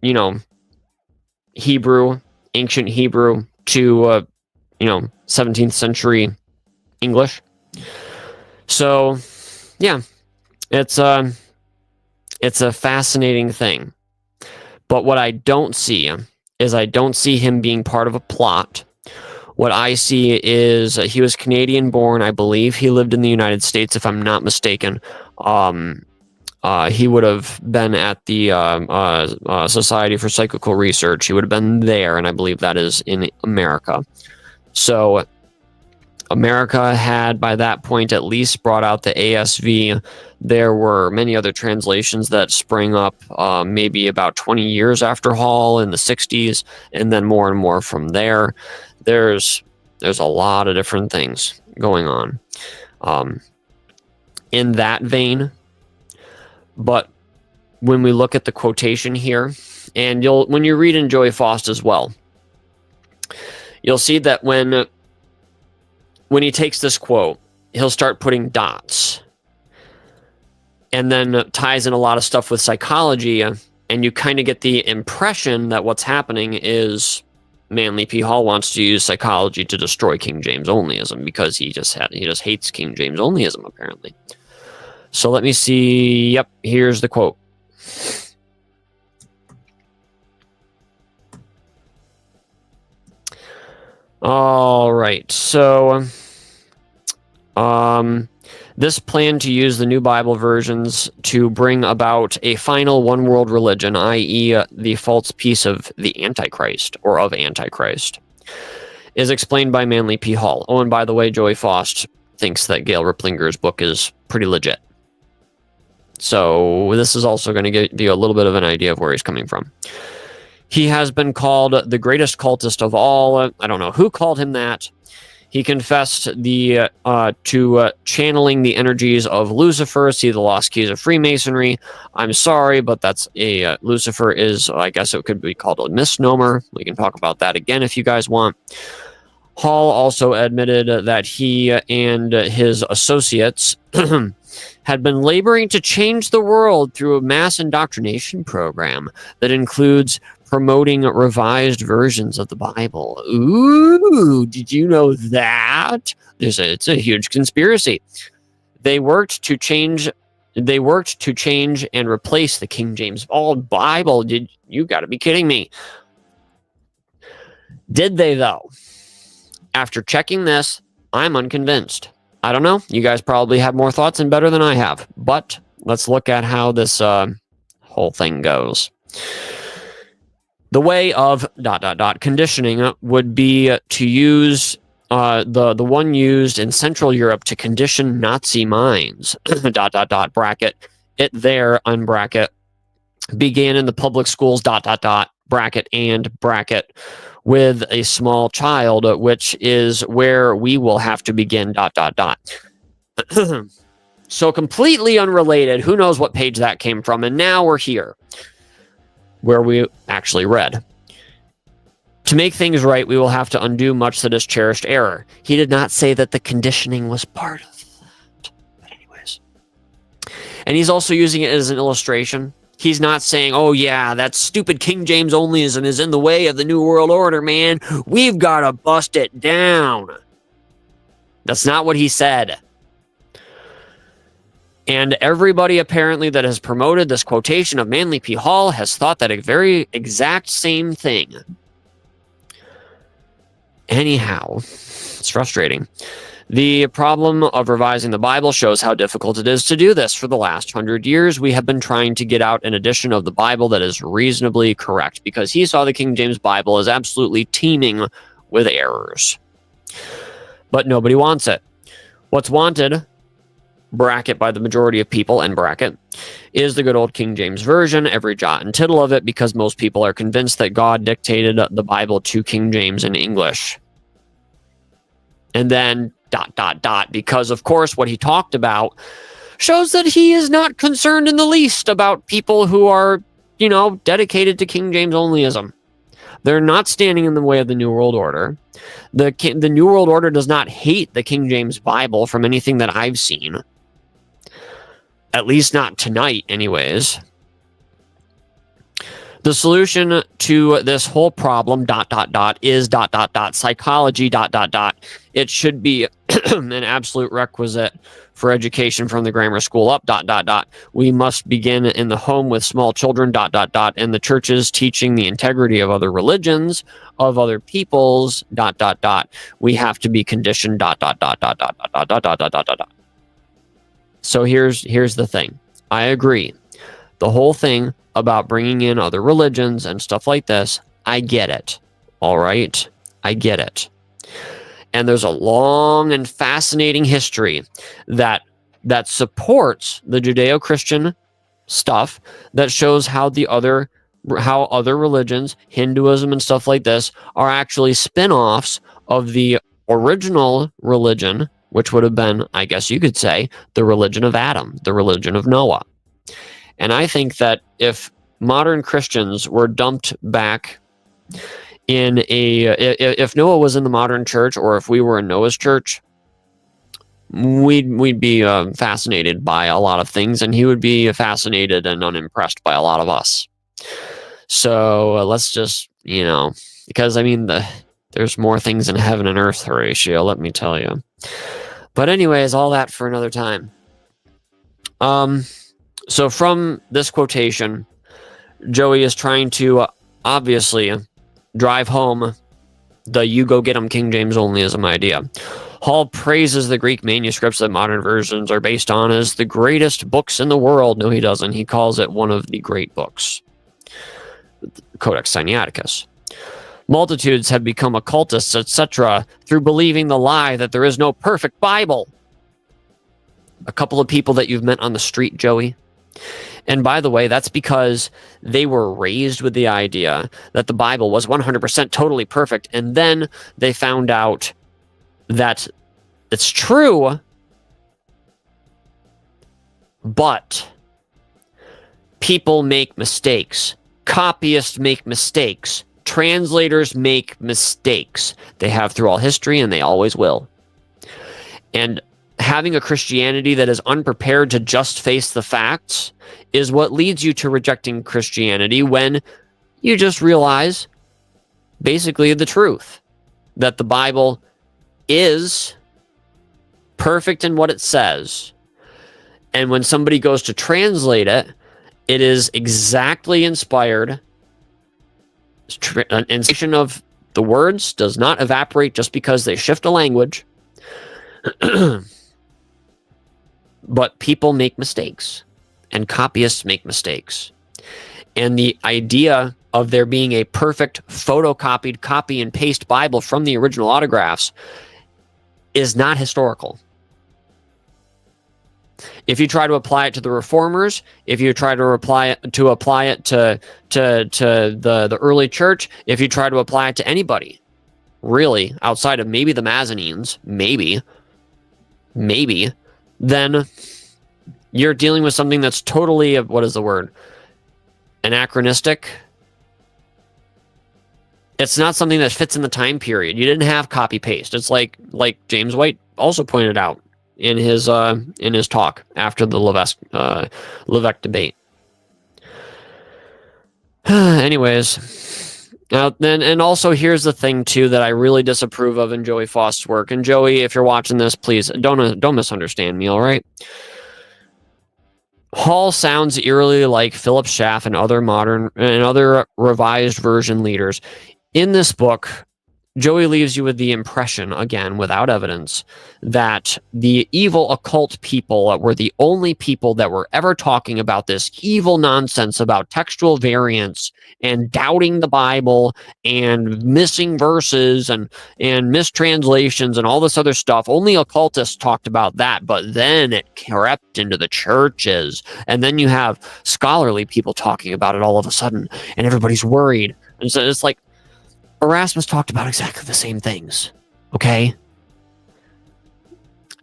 Hebrew, ancient Hebrew, to 17th century English. So yeah, it's a fascinating thing. But what I don't see is I don't see him being part of a plot. What I see is he was Canadian born. I believe he lived in the United States, if I'm not mistaken. He would have been at the Society for Psychical Research. He would have been there, and I believe that is in America. So America had, by that point, at least brought out the ASV. There were many other translations that sprang up maybe about 20 years after Hall in the 60s, and then more and more from there. There's a lot of different things going on in that vein. But when we look at the quotation here, and when you read in Joey Foss as well, you'll see that when he takes this quote, he'll start putting dots and then ties in a lot of stuff with psychology, and you kind of get the impression that what's happening is Manly P. Hall wants to use psychology to destroy King James Onlyism, because he just hates King James Onlyism, apparently. So let me see. Yep, here's the quote. All right, so this plan to use the new Bible versions to bring about a final one world religion, i.e. the false peace of the Antichrist, or of Antichrist, is explained by Manly P. Hall. Oh, and by the way, Joey Foss thinks that Gail Riplinger's book is pretty legit. So this is also going to give you a little bit of an idea of where he's coming from. He has been called the greatest cultist of all. I don't know who called him that. He confessed to channeling the energies of Lucifer. See the Lost Keys of Freemasonry. I'm sorry, but that's Lucifer is, I guess it could be called a misnomer. We can talk about that again if you guys want. Hall also admitted that he and his associates had been laboring to change the world through a mass indoctrination program that includes promoting revised versions of the Bible. Ooh, did you know that? It's a huge conspiracy. They worked to change and replace the King James Bible. You got to be kidding me. Did they, though? After checking this, I'm unconvinced. I don't know. You guys probably have more thoughts and better than I have. But let's look at how this whole thing goes. The way of ... conditioning would be to use the one used in Central Europe to condition Nazi minds. ... bracket it there unbracket began in the public schools ... bracket and bracket with a small child, which is where we will have to begin ... So completely unrelated. Who knows what page that came from? And now we're here, where we actually read. To make things right, we will have to undo much that is cherished error. He did not say that the conditioning was part of that. But anyways. And he's also using it as an illustration. He's not saying, oh yeah, that stupid King James Onlyism is in the way of the New World Order, man. We've got to bust it down. That's not what he said. And everybody apparently that has promoted this quotation of Manly P. Hall has thought that a very exact same thing. Anyhow, it's frustrating. The problem of revising the Bible shows how difficult it is to do this. For the last 100 years, we have been trying to get out an edition of the Bible that is reasonably correct, because he saw the King James Bible as absolutely teeming with errors. But nobody wants it. What's wanted, bracket by the majority of people, end bracket, is the good old King James Version, every jot and tittle of it, because most people are convinced that God dictated the Bible to King James in English. And then ... because of course what he talked about shows that he is not concerned in the least about people who are, dedicated to King James Onlyism. They're not standing in the way of the New World Order. The New World Order does not hate the King James Bible from anything that I've seen. At least not tonight, anyways. The solution to this whole problem, ... is ... psychology ... It should be an absolute requisite for education from the grammar school up ... We must begin in the home with small children ... and the churches teaching the integrity of other religions, of other peoples ... We have to be conditioned ... So here's the thing. I agree. The whole thing about bringing in other religions and stuff like this, I get it. All right? I get it. And there's a long and fascinating history that supports the Judeo-Christian stuff, that shows how other religions, Hinduism and stuff like this, are actually spin-offs of the original religion, which would have been, I guess you could say, the religion of Adam, the religion of Noah. And I think that if modern Christians were dumped back in if Noah was in the modern church, or if we were in Noah's church, we'd be fascinated by a lot of things, and he would be fascinated and unimpressed by a lot of us. So let's just, because there's more things in heaven and earth, Horatio, let me tell you. But anyways, all that for another time. So from this quotation, Joey is trying to obviously drive home the you go get 'em King James Onlyism idea. Hall praises the Greek manuscripts that modern versions are based on as the greatest books in the world. No, he doesn't. He calls it one of the great books. Codex Sinaiticus. Multitudes have become occultists, etc., through believing the lie that there is no perfect Bible. A couple of people that you've met on the street, Joey. And by the way, that's because they were raised with the idea that the Bible was 100% totally perfect, and then they found out that it's true, but people make mistakes. Copyists make mistakes. Translators make mistakes. They have through all history, and they always will. And having a Christianity that is unprepared to just face the facts is what leads you to rejecting Christianity, when you just realize basically the truth, that the Bible is perfect in what it says. And when somebody goes to translate it, it is exactly inspired. Translation of the words does not evaporate just because they shift a language. But people make mistakes, and copyists make mistakes. And the idea of there being a perfect photocopied copy and paste Bible from the original autographs is not historical. If you try to apply it to the Reformers, if you try to apply it to the early church, if you try to apply it to anybody, really, outside of maybe the Mazanines, maybe, then you're dealing with something that's totally, what is the word? Anachronistic? It's not something that fits in the time period. You didn't have copy paste. It's like James White also pointed out in his talk after the Levesque debate. Anyways, and also here's the thing too that I really disapprove of in Joey Faust's work. And Joey, if you're watching this, please don't misunderstand me. All right. Hall sounds eerily like Philip Schaff and other revised version leaders. In this book, Joey leaves you with the impression, again, without evidence, that the evil occult people were the only people that were ever talking about this evil nonsense about textual variants and doubting the Bible and missing verses and mistranslations and all this other stuff. Only occultists talked about that, but then it crept into the churches. And then you have scholarly people talking about it all of a sudden, and everybody's worried. And so it's like, Erasmus talked about exactly the same things, okay?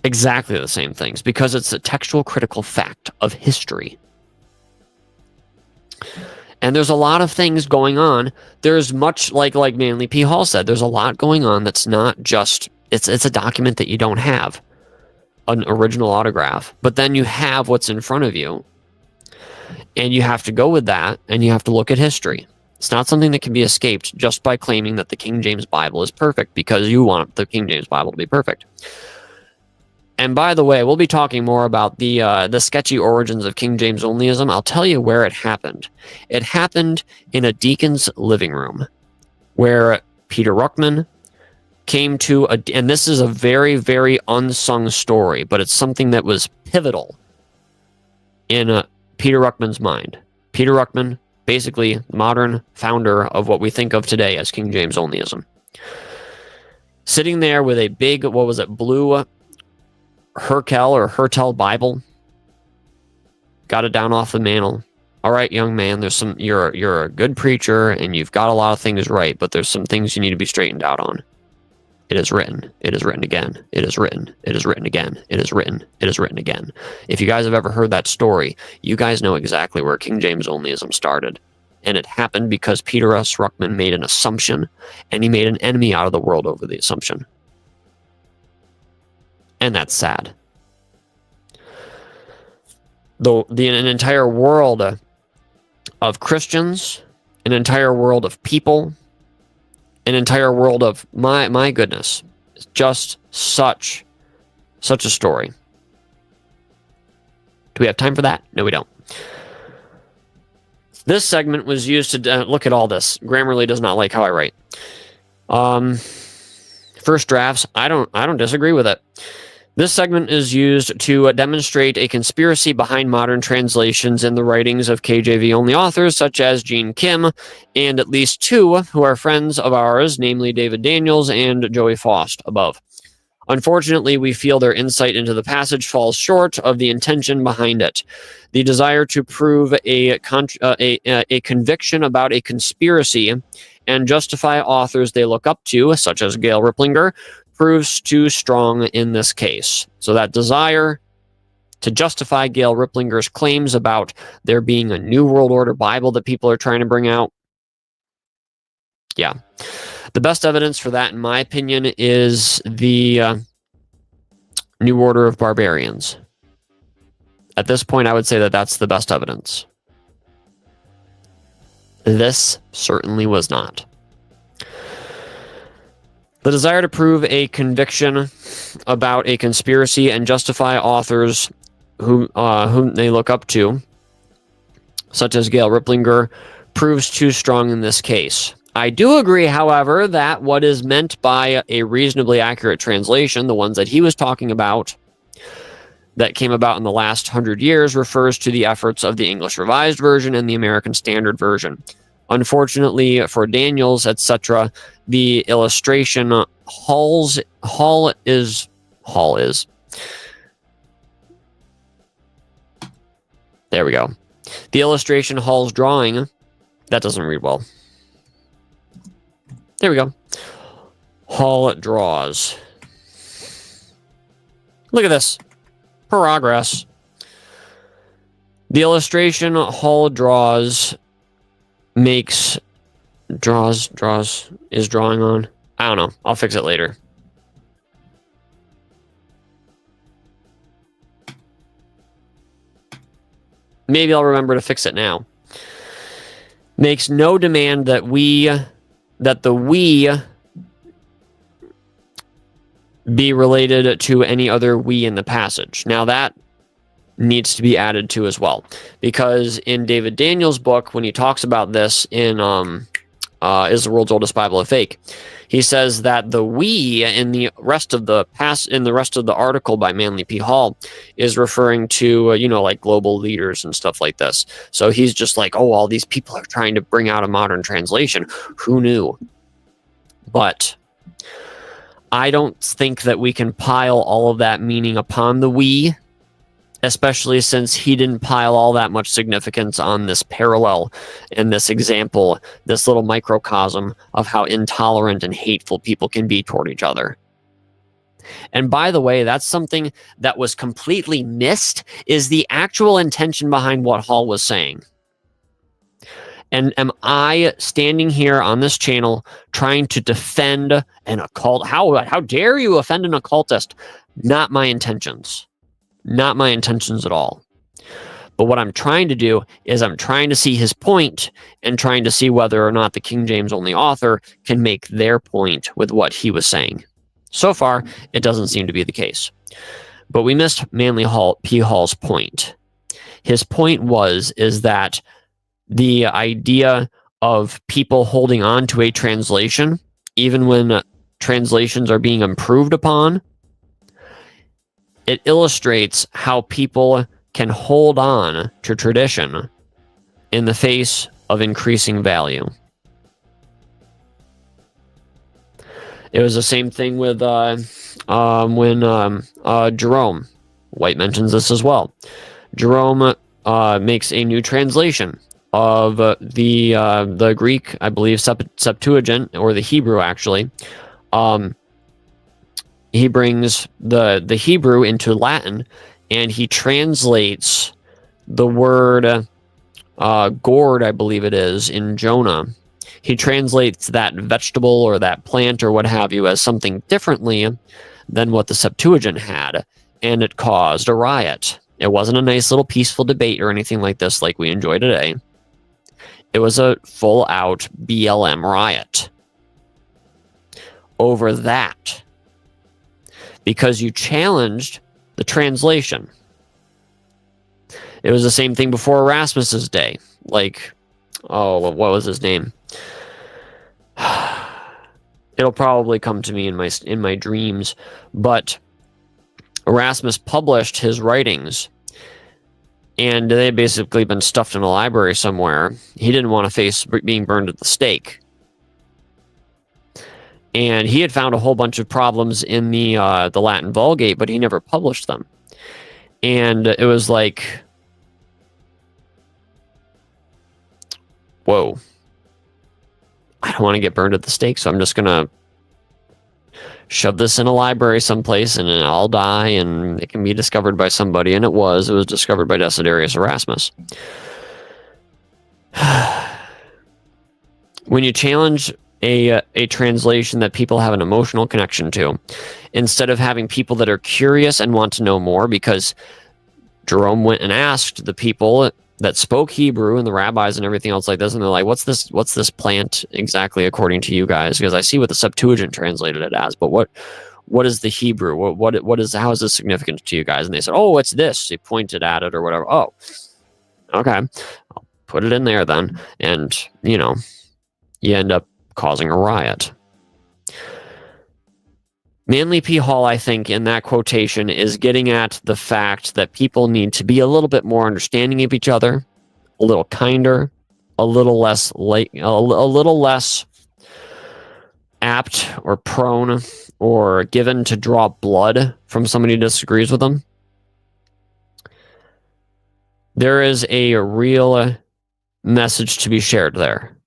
Exactly the same things, because it's a textual critical fact of history. And there's a lot of things going on. There's much, like Manly P. Hall said, there's a lot going on that's not just, it's a document that you don't have, an original autograph, but then you have what's in front of you, and you have to go with that, and you have to look at history. It's not something that can be escaped just by claiming that the King James Bible is perfect because you want the King James Bible to be perfect. And by the way, we'll be talking more about the sketchy origins of King James Onlyism. I'll tell you where it happened. It happened in a deacon's living room where Peter Ruckman came to, and this is a very, very unsung story, but it's something that was pivotal in Peter Ruckman's mind. Peter Ruckman, basically modern founder of what we think of today as King James Onlyism. Sitting there with a big, blue Hertel Bible. Got it down off the mantle. All right, young man, you're a good preacher and you've got a lot of things right, but there's some things you need to be straightened out on. It is written. It is written again. It is written. It is written again. It is written. It is written again. If you guys have ever heard that story, you guys know exactly where King James Onlyism started. And it happened because Peter S. Ruckman made an assumption, and he made an enemy out of the world over the assumption. And that's sad. An entire world of Christians, an entire world of people, an entire world of, my goodness, just such a story. Do we have time for that? No, we don't. This segment was used to look at all this. Grammarly does not like how I write. First drafts, I don't disagree with it. This segment is used to demonstrate a conspiracy behind modern translations in the writings of KJV-only authors such as Gene Kim and at least two who are friends of ours, namely David Daniels and Joey Faust above. Unfortunately, we feel their insight into the passage falls short of the intention behind it. The desire to prove a conviction about a conspiracy and justify authors they look up to, such as Gail Riplinger, proves too strong in this case. So that desire to justify Gail Riplinger's claims about there being a New World Order Bible that people are trying to bring out. Yeah. The best evidence for that, in my opinion, is the New Order of Barbarians. At this point, I would say that that's the best evidence. This certainly was not. The desire to prove a conviction about a conspiracy and justify authors whom they look up to, such as Gail Riplinger, proves too strong in this case. I do agree, however, that what is meant by a reasonably accurate translation, the ones that he was talking about, that came about in the last 100 years, refers to the efforts of the English Revised Version and the American Standard Version. Unfortunately for Daniels, etc., the illustration Hall is. There we go. The illustration Hall's drawing, that doesn't read well. There we go. Hall draws. Look at this. Progress. The illustration Hall draws makes is drawing on. I don't know. I'll fix it later. Maybe I'll remember to fix it now. Makes no demand that the we be related to any other we in the passage. Now that needs to be added to as well, because in David Daniel's book, when he talks about this in Is the World's Oldest Bible a Fake, he says that the we in the rest of the article by Manly P. Hall is referring to like global leaders and stuff like this. So he's just like, oh, all these people are trying to bring out a modern translation. Who knew? But I don't think that we can pile all of that meaning upon the we, especially since he didn't pile all that much significance on this parallel and this example, this little microcosm of how intolerant and hateful people can be toward each other. And by the way, that's something that was completely missed, is the actual intention behind what Hall was saying. And am I standing here on this channel trying to defend an occult? How dare you offend an occultist? Not my intentions. Not my intentions at all. But what I'm trying to do is I'm trying to see his point and trying to see whether or not the King James only author can make their point with what he was saying. So far, it doesn't seem to be the case. But we missed Manly P. Hall's point. His point is that the idea of people holding on to a translation, even when translations are being improved upon, it illustrates how people can hold on to tradition in the face of increasing value. It was the same thing with when Jerome White mentions this as well. Jerome makes a new translation of the Greek, I believe, Septuagint, or the Hebrew actually. He brings the Hebrew into Latin, and he translates the word gourd, I believe it is, in Jonah. He translates that vegetable or that plant or what have you as something differently than what the Septuagint had, and it caused a riot. It wasn't a nice little peaceful debate or anything like this like we enjoy today. It was a full-out BLM riot over that, because you challenged the translation. It was the same thing before Erasmus's day. Like, oh, what was his name? It'll probably come to me in my dreams. But Erasmus published his writings, and they had basically been stuffed in a library somewhere. He didn't want to face being burned at the stake. And he had found a whole bunch of problems in the Latin Vulgate, but he never published them. And it was like, whoa, I don't want to get burned at the stake, so I'm just going to shove this in a library someplace and I'll die and it can be discovered by somebody. And it was discovered by Desiderius Erasmus. When you challenge a translation that people have an emotional connection to, instead of having people that are curious and want to know more, because Jerome went and asked the people that spoke Hebrew and the rabbis and everything else like this, and they're like, what's this plant exactly according to you guys? Because I see what the Septuagint translated it as, but what is the Hebrew? How is this significant to you guys? And they said, oh, it's this. He pointed at it or whatever. Oh, okay, I'll put it in there then. And you end up causing a riot. Manly P. Hall, I think, in that quotation is getting at the fact that people need to be a little bit more understanding of each other, a little kinder, a little less apt or prone or given to draw blood from somebody who disagrees with them. There is a real message to be shared there.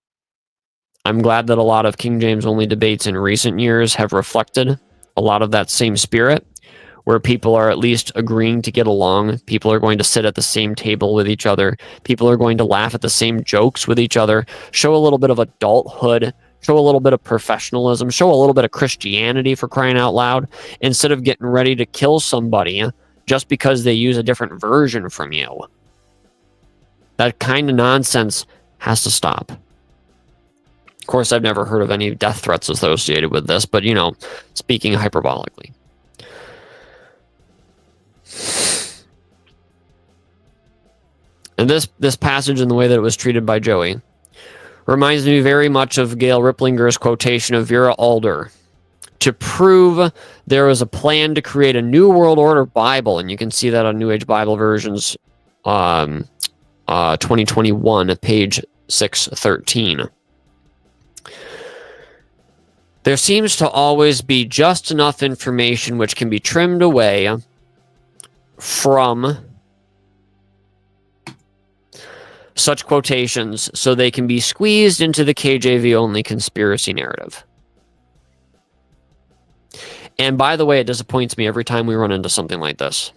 I'm glad that a lot of King James only debates in recent years have reflected a lot of that same spirit, where people are at least agreeing to get along. People are going to sit at the same table with each other. People are going to laugh at the same jokes with each other, show a little bit of adulthood, show a little bit of professionalism, show a little bit of Christianity, for crying out loud, instead of getting ready to kill somebody just because they use a different version from you. That kind of nonsense has to stop. Of course, I've never heard of any death threats associated with this, but, speaking hyperbolically. And this passage, and the way that it was treated by Joey, reminds me very much of Gail Riplinger's quotation of Vera Alder to prove there was a plan to create a New World Order Bible, and you can see that on New Age Bible Versions 2021, page 613. There seems to always be just enough information which can be trimmed away from such quotations so they can be squeezed into the KJV only conspiracy narrative. And by the way, it disappoints me every time we run into something like this.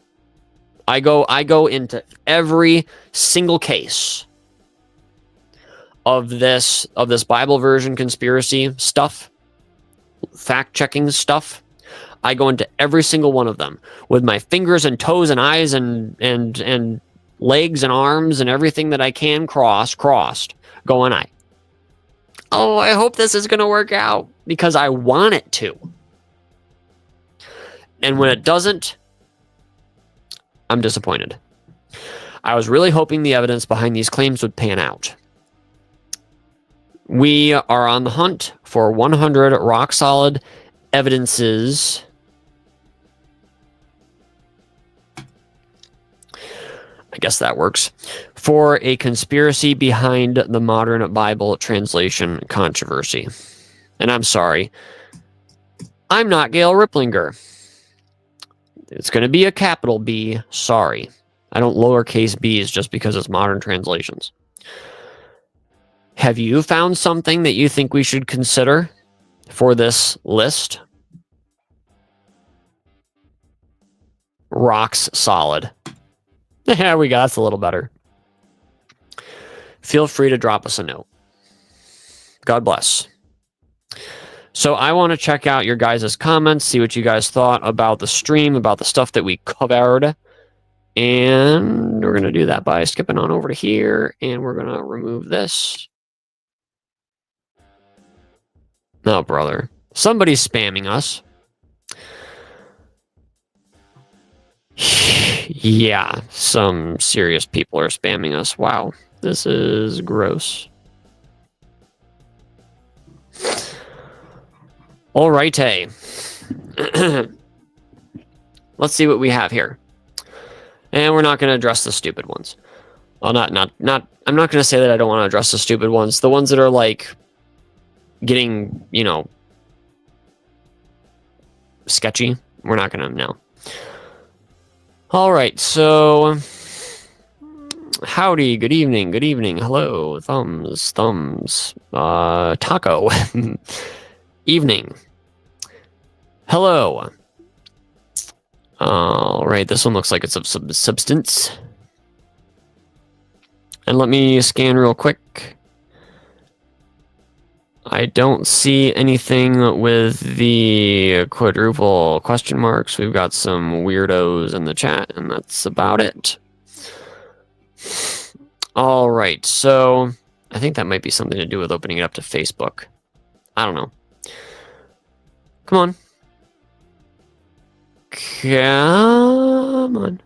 I go into every single case of this Bible version conspiracy stuff, fact-checking stuff. I go into every single one of them with my fingers and toes and eyes and legs and arms and everything that I can crossed, going, I hope this is going to work out, because I want it to. And when it doesn't, I'm disappointed. I was really hoping the evidence behind these claims would pan out. We are on the hunt for 100 rock-solid evidences I guess that works, for a conspiracy behind the modern Bible translation controversy. And I'm sorry, I'm not Gail Riplinger. It's going to be a capital B, sorry. I don't lowercase b's just because it's modern translations. Have you found something that you think we should consider for this list? Rocks solid. There we go. That's a little better. Feel free to drop us a note. God bless. So I want to check out your guys' comments, see what you guys thought about the stream, about the stuff that we covered. And we're going to do that by skipping on over to here, and we're going to remove this. No, brother. Somebody's spamming us. Yeah, some serious people are spamming us. Wow, this is gross. All right, hey. Let's see what we have here. And we're not going to address the stupid ones. Well, I'm not going to say that I don't want to address the stupid ones. The ones that are like getting, sketchy. We're not going to know. All right, so howdy, good evening, hello, thumbs, taco, evening, hello. All right, this one looks like it's of substance. And let me scan real quick. I don't see anything with the quadruple question marks. We've got some weirdos in the chat, and that's about it. All right, so I think that might be something to do with opening it up to Facebook. I don't know. Come on. Come on.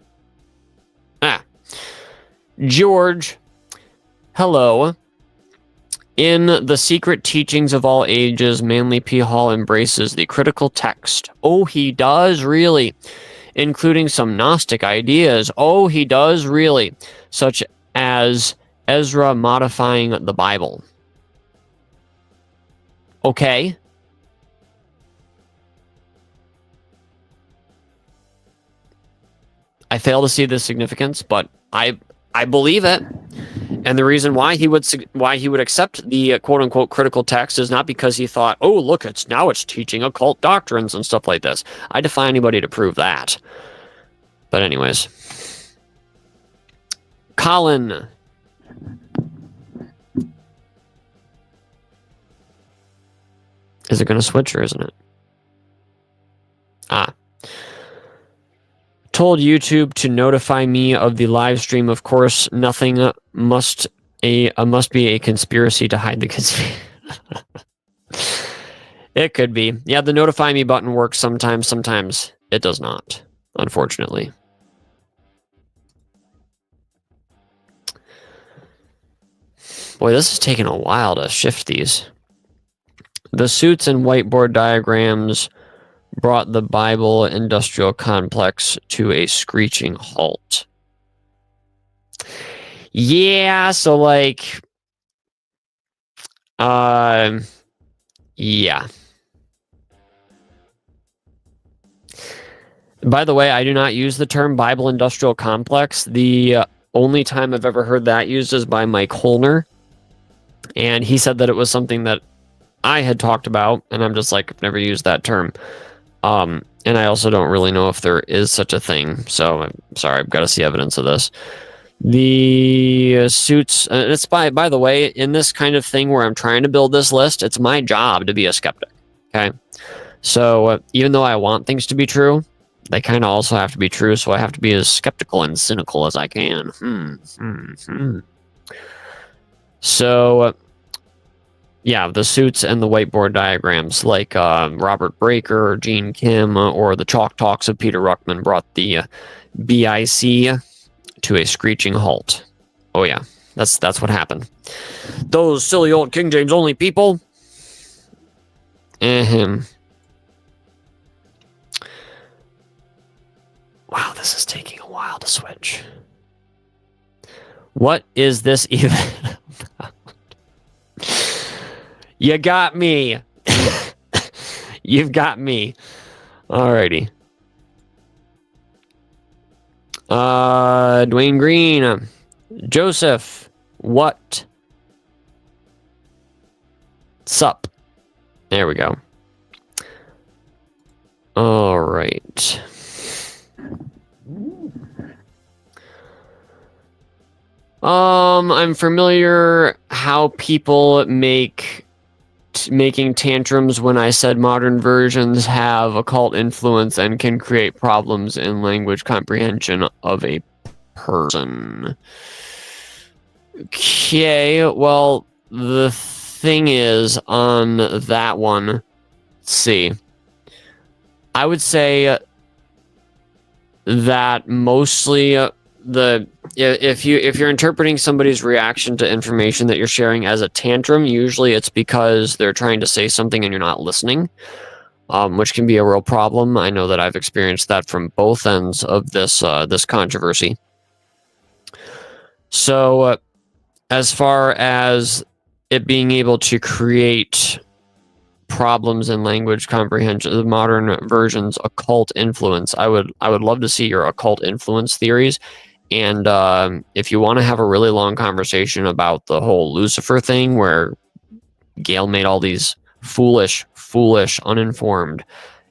George, hello. In The Secret Teachings of All Ages, Manly P. Hall embraces the critical text. Oh, he does, really. Including some Gnostic ideas. Oh, he does, really. Such as Ezra modifying the Bible. Okay. I fail to see the significance, but I believe it. And the reason why he would accept the quote-unquote critical text is not because he thought, oh, look, it's teaching occult doctrines and stuff like this. I defy anybody to prove that. But anyways. Colin. Is it going to switch or isn't it? Told YouTube to notify me of the live stream. Of course, nothing must be a conspiracy to hide the conspiracy. It could be. Yeah, the notify me button works sometimes. Sometimes it does not, unfortunately. Boy, this is taking a while to shift these. The suits and whiteboard diagrams brought the Bible industrial complex to a screeching halt. Yeah, so like, yeah. By the way, I do not use the term Bible industrial complex. The only time I've ever heard that used is by Mike Holner. And he said that it was something that I had talked about, and I'm just like, I've never used that term. And I also don't really know if there is such a thing. So I'm sorry, I've got to see evidence of this. The suits, it's by the way, in this kind of thing where I'm trying to build this list, it's my job to be a skeptic. Okay. So even though I want things to be true, they kind of also have to be true. So I have to be as skeptical and cynical as I can. So, yeah, the suits and the whiteboard diagrams, like Robert Breaker or Gene Kim or the Chalk Talks of Peter Ruckman, brought the BIC to a screeching halt. Oh yeah, that's what happened. Those silly old King James only people. Wow, this is taking a while to switch. What is this even about? You got me. You've got me. Alrighty. Dwayne Green. Joseph. What? Sup? There we go. Alright. I'm familiar how people making tantrums when I said modern versions have occult influence and can create problems in language comprehension of a person. Okay, well, the thing is on that one, let's see. I would say that mostly if you're interpreting somebody's reaction to information that you're sharing as a tantrum, usually it's because they're trying to say something and you're not listening, which can be a real problem. I know that I've experienced that from both ends of this controversy. So, as far as it being able to create problems in language comprehension, the modern version's occult influence, I would love to see your occult influence theories. And if you want to have a really long conversation about the whole Lucifer thing, where Gail made all these foolish, uninformed,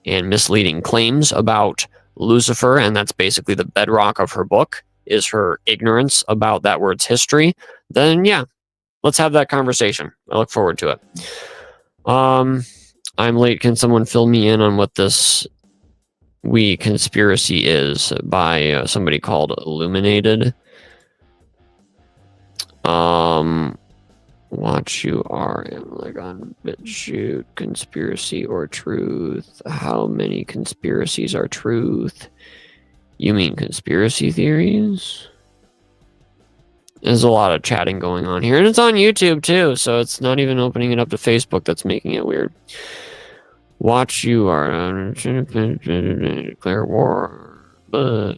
and misleading claims about Lucifer, and that's basically the bedrock of her book, is her ignorance about that word's history, then yeah, let's have that conversation. I look forward to it. I'm late. Can someone fill me in on what this conspiracy is by somebody called Illuminated? Watch you are like on BitChute, conspiracy or truth. How many conspiracies are truth? You mean conspiracy theories? There's a lot of chatting going on here, and it's on YouTube too, so it's not even opening it up to Facebook that's making it weird. Watch you are declare war, but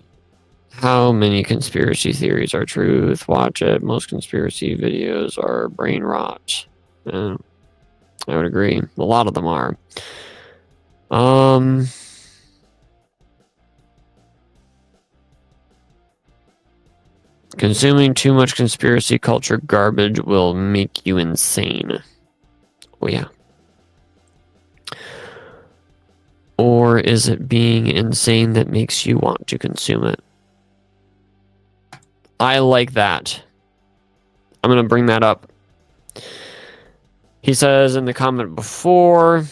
how many conspiracy theories are truth? Watch it. Most conspiracy videos are brain rot. I would agree. A lot of them are. Consuming too much conspiracy culture garbage will make you insane. Oh, yeah. Or is it being insane that makes you want to consume it? I like that. I'm going to bring that up. He says in the comment before,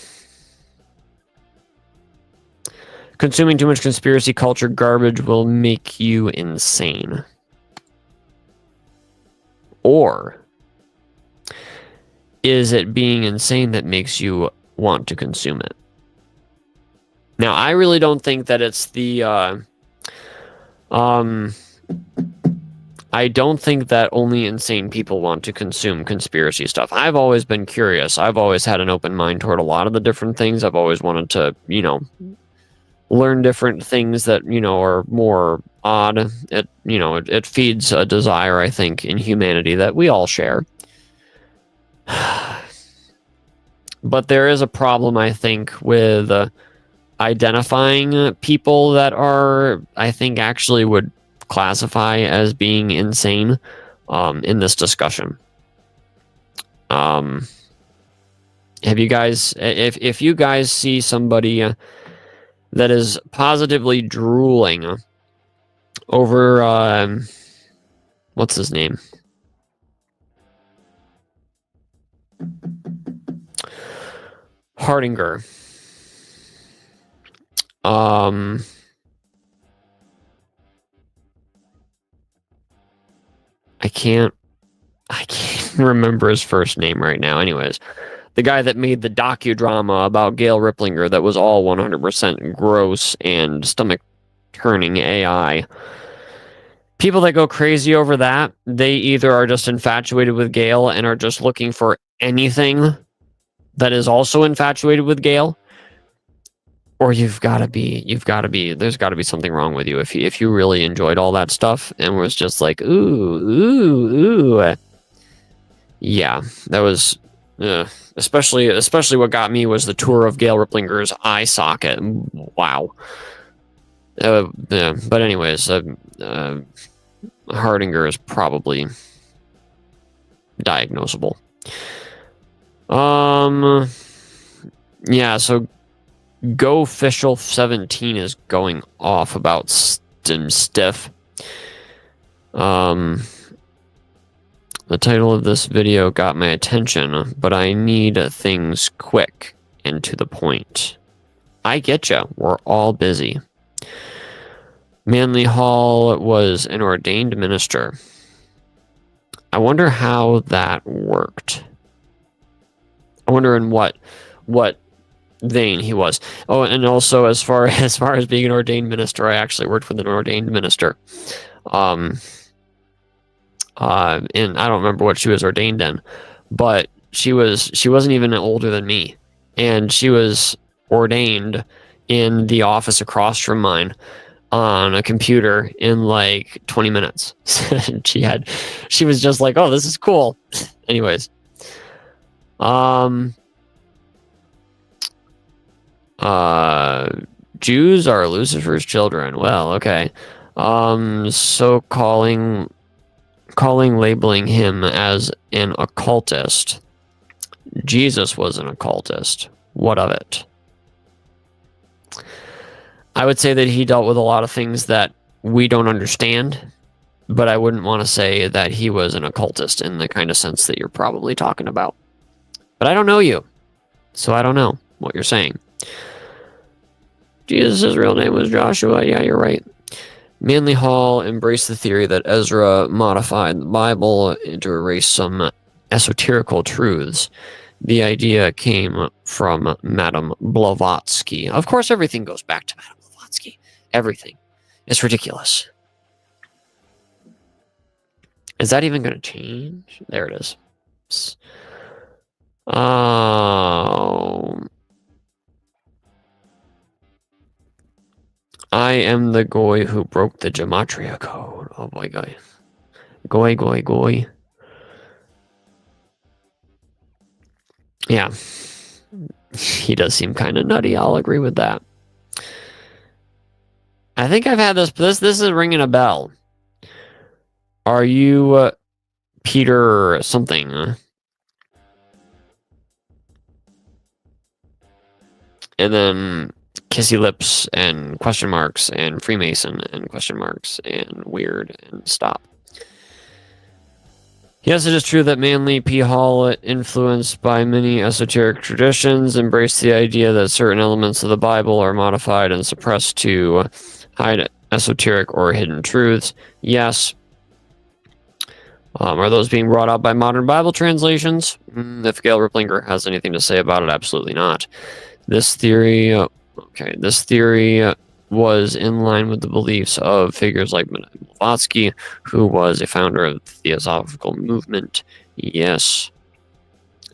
consuming too much conspiracy culture garbage will make you insane. Or is it being insane that makes you want to consume it? Now, I really don't think that it's the, I don't think that only insane people want to consume conspiracy stuff. I've always been curious. I've always had an open mind toward a lot of the different things. I've always wanted to, you know, learn different things that, you know, are more odd. It, you know, it feeds a desire, I think, in humanity that we all share. But there is a problem, I think, with identifying people that are, I think, actually would classify as being insane in this discussion. Have you guys, if you guys see somebody that is positively drooling over, what's his name? Hardinger. I can't remember his first name right now. Anyways, the guy that made the docudrama about Gail Riplinger that was all 100% gross and stomach-turning AI. People that go crazy over that, they either are just infatuated with Gail and are just looking for anything that is also infatuated with Gail, or there's got to be something wrong with you if you really enjoyed all that stuff and was just like, ooh. Yeah, that was, especially what got me was the tour of Gail Riplinger's eye socket. Wow. But anyways, Hardinger is probably diagnosable. Yeah, so GoFishel17 is going off about stiff. The title of this video got my attention, but I need things quick and to the point. I get ya. We're all busy. Manly Hall was an ordained minister. I wonder how that worked. I wonder in what vein he was. Oh, and also as far as being an ordained minister, I actually worked with an ordained minister. And I don't remember what she was ordained in, but she wasn't even older than me, and she was ordained in the office across from mine on a computer in like 20 minutes. She was just like, oh, this is cool. Anyways, Jews are Lucifer's children. Well, okay. So labeling him as an occultist. Jesus was an occultist. What of it? I would say that he dealt with a lot of things that we don't understand, but I wouldn't want to say that he was an occultist in the kind of sense that you're probably talking about. But I don't know you, so I don't know what you're saying. Jesus' real name was Joshua. Yeah, you're right. Manly Hall embraced the theory that Ezra modified the Bible to erase some esoterical truths. The idea came from Madame Blavatsky. Of course, everything goes back to Madame Blavatsky. Everything. It's ridiculous. Is that even going to change? There it is. I am the goy who broke the gematria code. Oh boy, guy. Goy. Yeah. He does seem kind of nutty. I'll agree with that. I think I've had this is ringing a bell. Are you Peter something? And then kissy lips and question marks and Freemason and question marks and weird and stop. Yes, it is true that Manly P. Hall, influenced by many esoteric traditions, embraced the idea that certain elements of the Bible are modified and suppressed to hide esoteric or hidden truths. Yes. Are those being brought out by modern Bible translations? If Gail Ripplinger has anything to say about it, absolutely not. This theory, was in line with the beliefs of figures like Blavatsky, who was a founder of the Theosophical movement. Yes.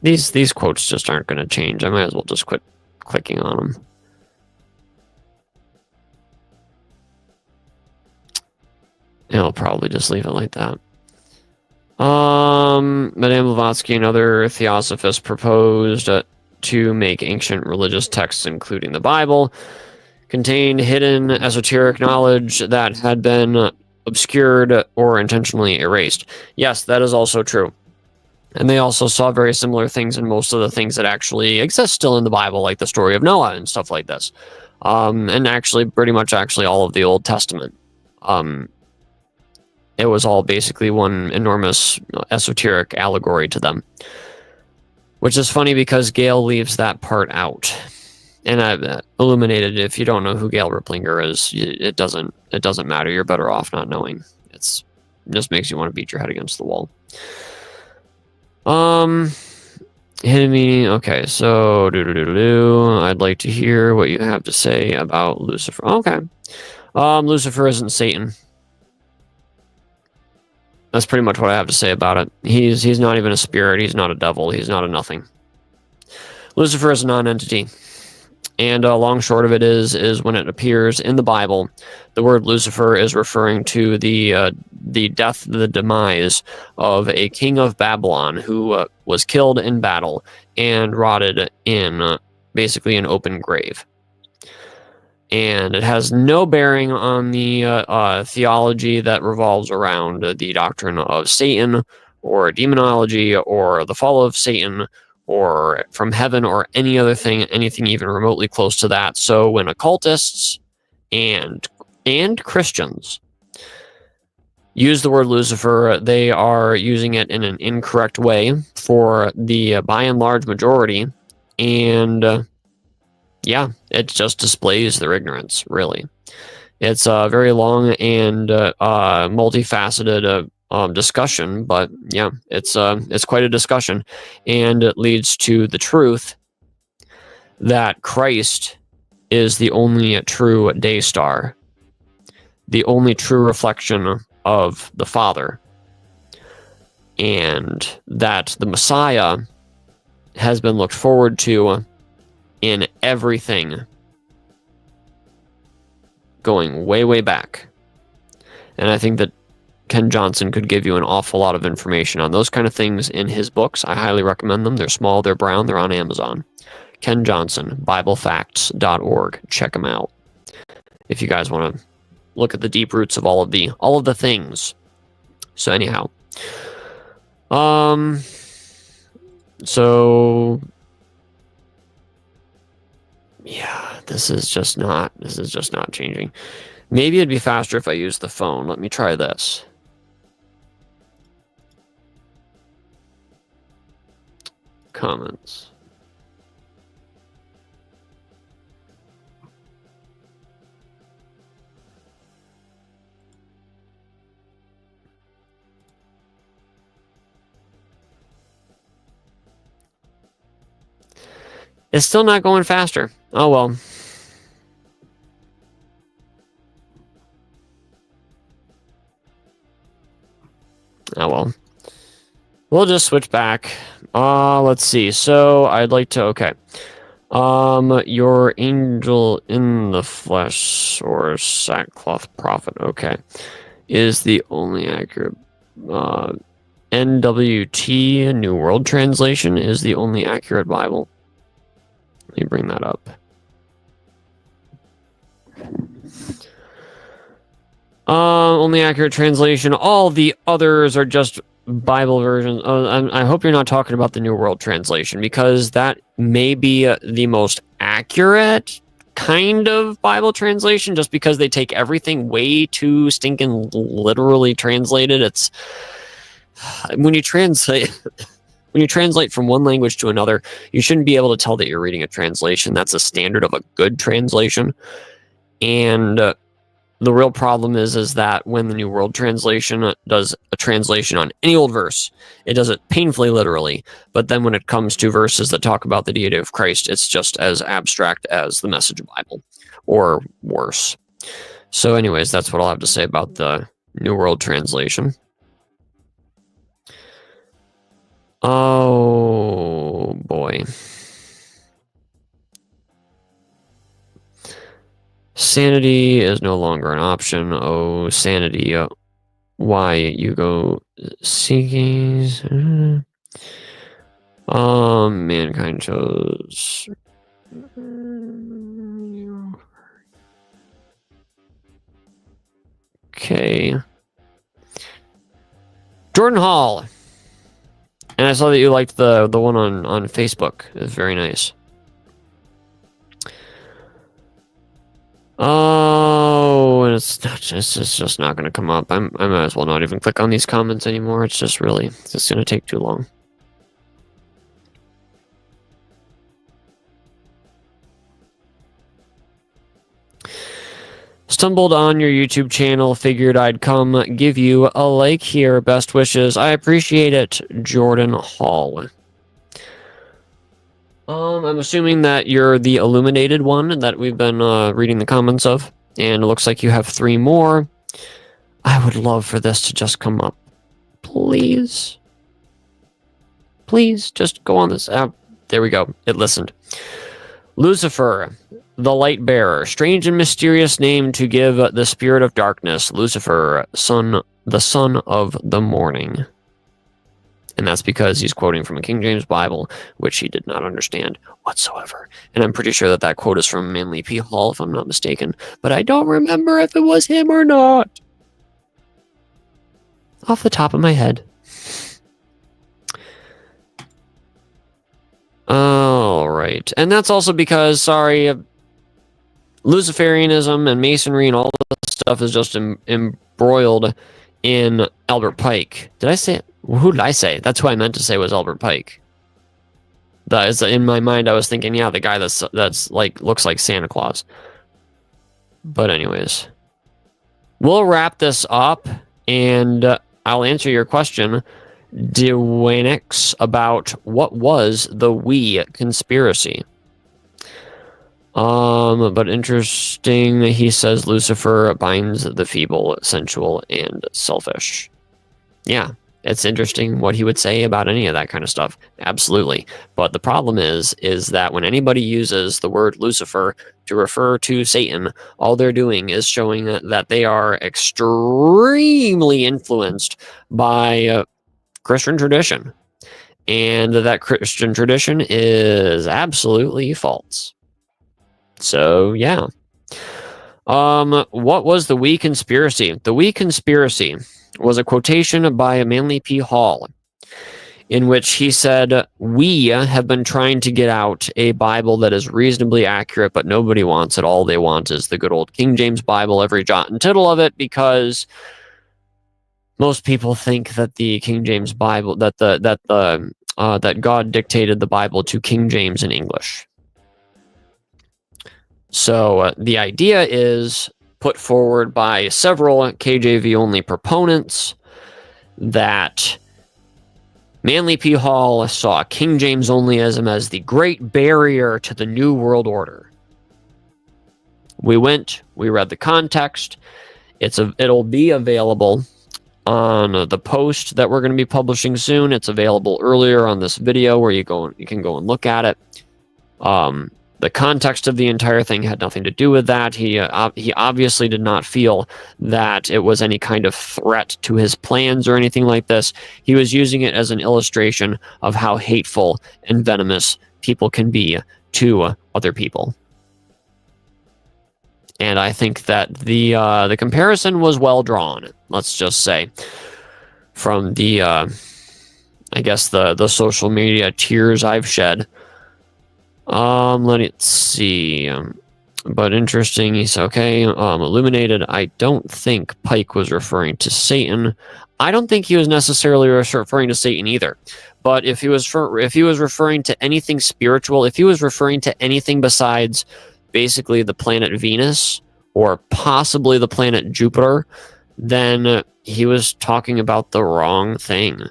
These quotes just aren't going to change. I might as well just quit clicking on them. And I'll probably just leave it like that. Madame Blavatsky and other theosophists proposed to make ancient religious texts, including the Bible, contain hidden esoteric knowledge that had been obscured or intentionally erased. Yes, that is also true. And they also saw very similar things in most of the things that actually exist still in the Bible, like the story of Noah and stuff like this. And actually, pretty much all of the Old Testament. It was all basically one enormous esoteric allegory to them. Which is funny because Gail leaves that part out. And I've illuminated, if you don't know who Gail Ripplinger is, it doesn't matter. You're better off not knowing. It just makes you want to beat your head against the wall. Hidden meaning. Okay, so I'd like to hear what you have to say about Lucifer. Okay. Lucifer isn't Satan. That's pretty much what I have to say about it. He's not even a spirit. He's not a devil. He's not a nothing. Lucifer is a non-entity. And long short of it is when it appears in the Bible, the word Lucifer is referring to the death, the demise of a king of Babylon who was killed in battle and rotted in basically an open grave. And it has no bearing on the theology that revolves around the doctrine of Satan or demonology or the fall of Satan or from heaven or anything even remotely close to that. So when occultists and Christians use the word Lucifer, they are using it in an incorrect way for the by and large majority. And yeah, it just displays their ignorance, really. It's a very long and multifaceted discussion, but yeah, it's quite a discussion, and it leads to the truth that Christ is the only true day star, the only true reflection of the Father, and that the Messiah has been looked forward to in everything going way, way back. And I think that Ken Johnson could give you an awful lot of information on those kind of things in his books. I highly recommend them. They're small, they're brown, they're on Amazon. Ken Johnson, BibleFacts.org. Check them out if you guys want to look at the deep roots of all of the things. So anyhow, so yeah, this is just not changing. Maybe it'd be faster if I used the phone. Let me try this. Comments. It's still not going faster. Oh well. Oh well. We'll just switch back. Let's see. So I'd like to, okay. Your angel in the flesh or sackcloth prophet, okay, is the only accurate. NWT, New World Translation, is the only accurate Bible. Let me bring that up. Only accurate translation. All the others are just Bible versions. I hope you're not talking about the New World Translation, because that may be the most accurate kind of Bible translation, just because they take everything way too stinking literally translated. It's when you translate from one language to another, you shouldn't be able to tell that you're reading a translation. That's a standard of a good translation. And the real problem is that when the New World Translation does a translation on any old verse, it does it painfully literally. But then when it comes to verses that talk about the deity of Christ, it's just as abstract as the Message Bible, or worse. So anyways, that's what I'll have to say about the New World Translation. Oh, boy. Sanity is no longer an option. Oh, sanity. Why you go seeking? Mankind chose. Okay. Jordan Hall. And I saw that you liked the one on Facebook. It's very nice. Oh, and it's just not going to come up. I might as well not even click on these comments anymore. It's just going to take too long. Stumbled on your YouTube channel, figured I'd come give you a like here. Best wishes. I appreciate it, Jordan Hall. I'm assuming that you're the illuminated one that we've been reading the comments of, and it looks like you have 3 more. I would love for this to just come up. Please. Please, just go on this app. There we go. It listened. Lucifer, the light bearer. Strange and mysterious name to give the spirit of darkness. Lucifer, the son of the morning. And that's because he's quoting from a King James Bible, which he did not understand whatsoever. And I'm pretty sure that that quote is from Manly P. Hall, if I'm not mistaken. But I don't remember if it was him or not. Off the top of my head. All right. And that's also because, sorry, Luciferianism and Masonry and all this stuff is just embroiled in Albert Pike. Did I say it? Who did I say? That's who I meant to say was Albert Pike. That is, in my mind, I was thinking, yeah, the guy that's like looks like Santa Claus. But anyways, we'll wrap this up, and I'll answer your question, Dwaynex, about what was the We conspiracy. But interesting, he says Lucifer binds the feeble, sensual, and selfish. Yeah. It's interesting what he would say about any of that kind of stuff. Absolutely. But the problem is that when anybody uses the word Lucifer to refer to Satan, all they're doing is showing that they are extremely influenced by Christian tradition. And that Christian tradition is absolutely false. So, yeah. What was the We conspiracy? The We conspiracy was a quotation by Manly P. Hall, in which he said, "We have been trying to get out a Bible that is reasonably accurate, but nobody wants it. All they want is the good old King James Bible, every jot and tittle of it, because most people think that the King James Bible, that God dictated the Bible to King James in English." So the idea is put forward by several KJV-only proponents that Manly P. Hall saw King James Onlyism as the great barrier to the New World Order. We read the context. It'll be available on the post that we're going to be publishing soon. It's available earlier on this video where you can go and look at it. The context of the entire thing had nothing to do with that. He obviously did not feel that it was any kind of threat to his plans or anything like this. He was using it as an illustration of how hateful and venomous people can be to other people. And I think that the comparison was well drawn, let's just say, from the I guess the social media tears I've shed. Let's see. But interesting, he's okay. Illuminated. I don't think Pike was referring to Satan. I don't think he was necessarily referring to Satan either. But if he was referring to anything spiritual, if he was referring to anything besides basically the planet Venus or possibly the planet Jupiter, then he was talking about the wrong thing.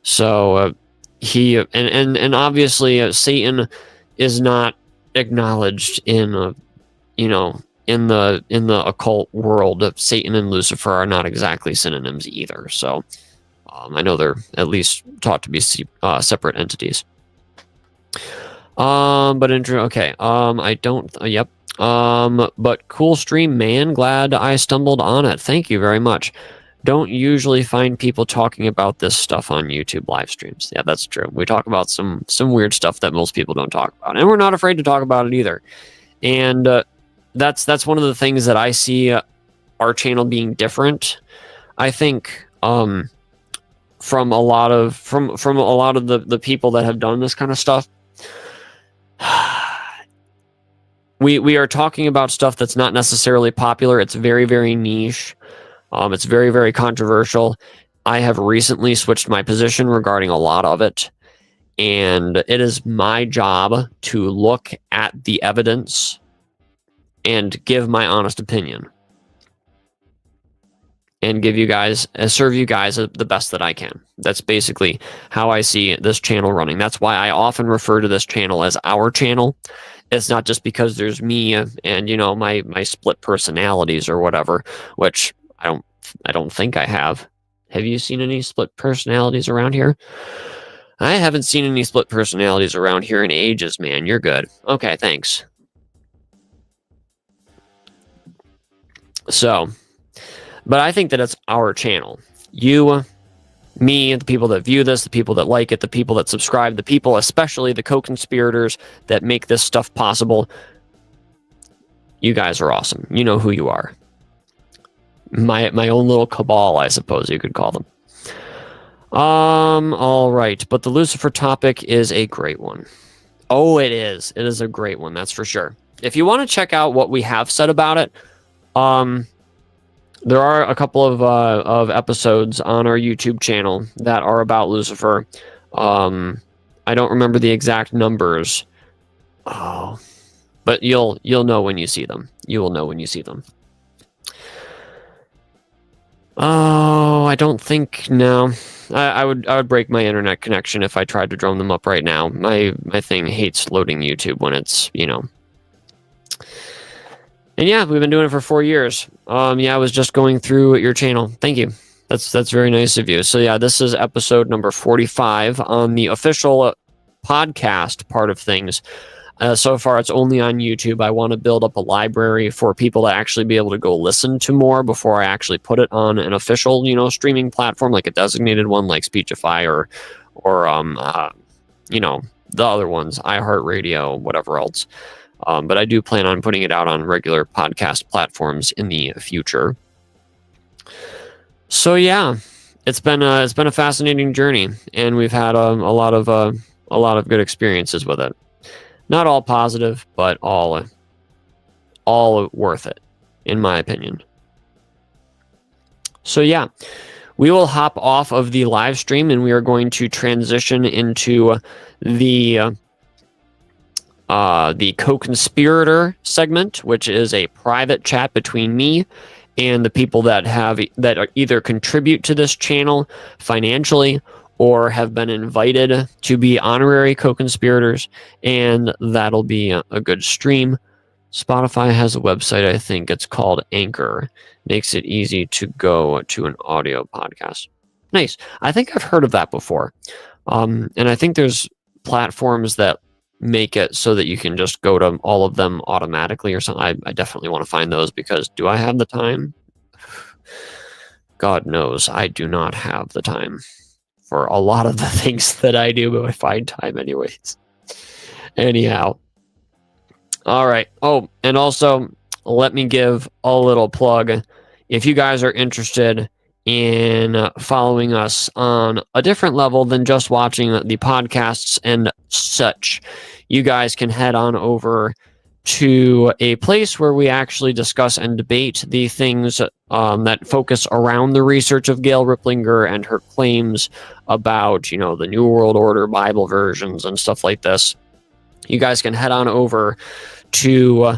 So he and obviously Satan is not acknowledged in in the occult world. Satan and Lucifer are not exactly synonyms either. So I know they're at least taught to be separate entities. Okay. I don't. Yep. But cool stream, man. Glad I stumbled on it. Thank you very much. Don't usually find people talking about this stuff on YouTube live streams. Yeah, that's true. We talk about some weird stuff that most people don't talk about, and we're not afraid to talk about it either. And that's one of the things that I see our channel being different. I think from a lot of the people that have done this kind of stuff, we are talking about stuff that's not necessarily popular. It's very, very niche. It's very, very controversial. I have recently switched my position regarding a lot of it, and it is my job to look at the evidence and give my honest opinion and give you guys, serve you guys the best that I can. That's basically how I see this channel running. That's why I often refer to this channel as our channel. It's not just because there's me and, my split personalities or whatever, which I don't think I have. Have you seen any split personalities around here? I haven't seen any split personalities around here in ages, man. You're good. Okay, thanks. So, but I think that it's our channel. You, me, the people that view this, the people that like it, the people that subscribe, the people, especially the co-conspirators that make this stuff possible. You guys are awesome. You know who you are. My own little cabal, I suppose you could call them. All right, but the Lucifer topic is a great one. Oh, it is. It is a great one, that's for sure. If you want to check out what we have said about it, there are a couple of episodes on our YouTube channel that are about Lucifer. I don't remember the exact numbers. Oh, but you'll know when you see them. You will know when you see them. Oh, I don't think, no. I would break my internet connection if I tried to drum them up right now. My thing hates loading YouTube when it's, And yeah, we've been doing it for 4 years. Yeah, I was just going through your channel. Thank you. That's very nice of you. So yeah, this is episode number 45 on the official podcast part of things. So far, it's only on YouTube. I want to build up a library for people to actually be able to go listen to more before I actually put it on an official, streaming platform, like a designated one like Speechify or the other ones, iHeartRadio, whatever else. But I do plan on putting it out on regular podcast platforms in the future. So yeah, it's been a fascinating journey, and we've had a lot of good experiences with it. Not all positive, but all worth it, in my opinion. So yeah, we will hop off of the live stream, and we are going to transition into the co-conspirator segment, which is a private chat between me and the people that either contribute to this channel financially or have been invited to be honorary co-conspirators, and that'll be a good stream. Spotify has a website, I think it's called Anchor. Makes it easy to go to an audio podcast. Nice. I think I've heard of that before. And I think there's platforms that make it so that you can just go to all of them automatically or something. I definitely want to find those, because do I have the time? God knows I do not have the time for a lot of the things that I do, but I find time anyways. Anyhow. All right. Oh, and also let me give a little plug. If you guys are interested in following us on a different level than just watching the podcasts and such, you guys can head on over to a place where we actually discuss and debate the things that focus around the research of Gail Ripplinger and her claims about, the New World Order Bible versions and stuff like this. You guys can head on over to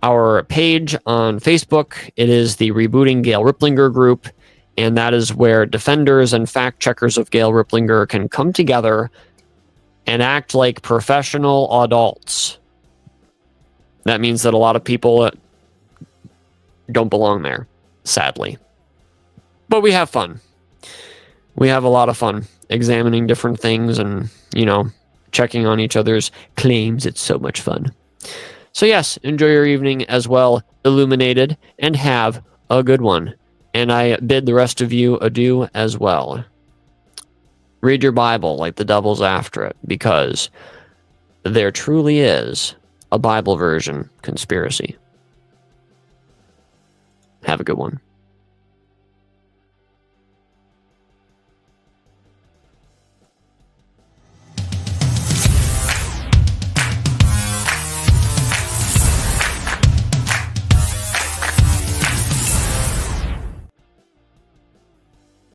our page on Facebook. It is the Rebooting Gail Ripplinger group, and that is where defenders and fact checkers of Gail Ripplinger can come together and act like professional adults. That means that a lot of people don't belong there, sadly. But we have fun. We have a lot of fun examining different things and, checking on each other's claims. It's so much fun. So yes, enjoy your evening as well, illuminated, and have a good one. And I bid the rest of you adieu as well. Read your Bible like the devil's after it, because there truly is a Bible version conspiracy. Have a good one.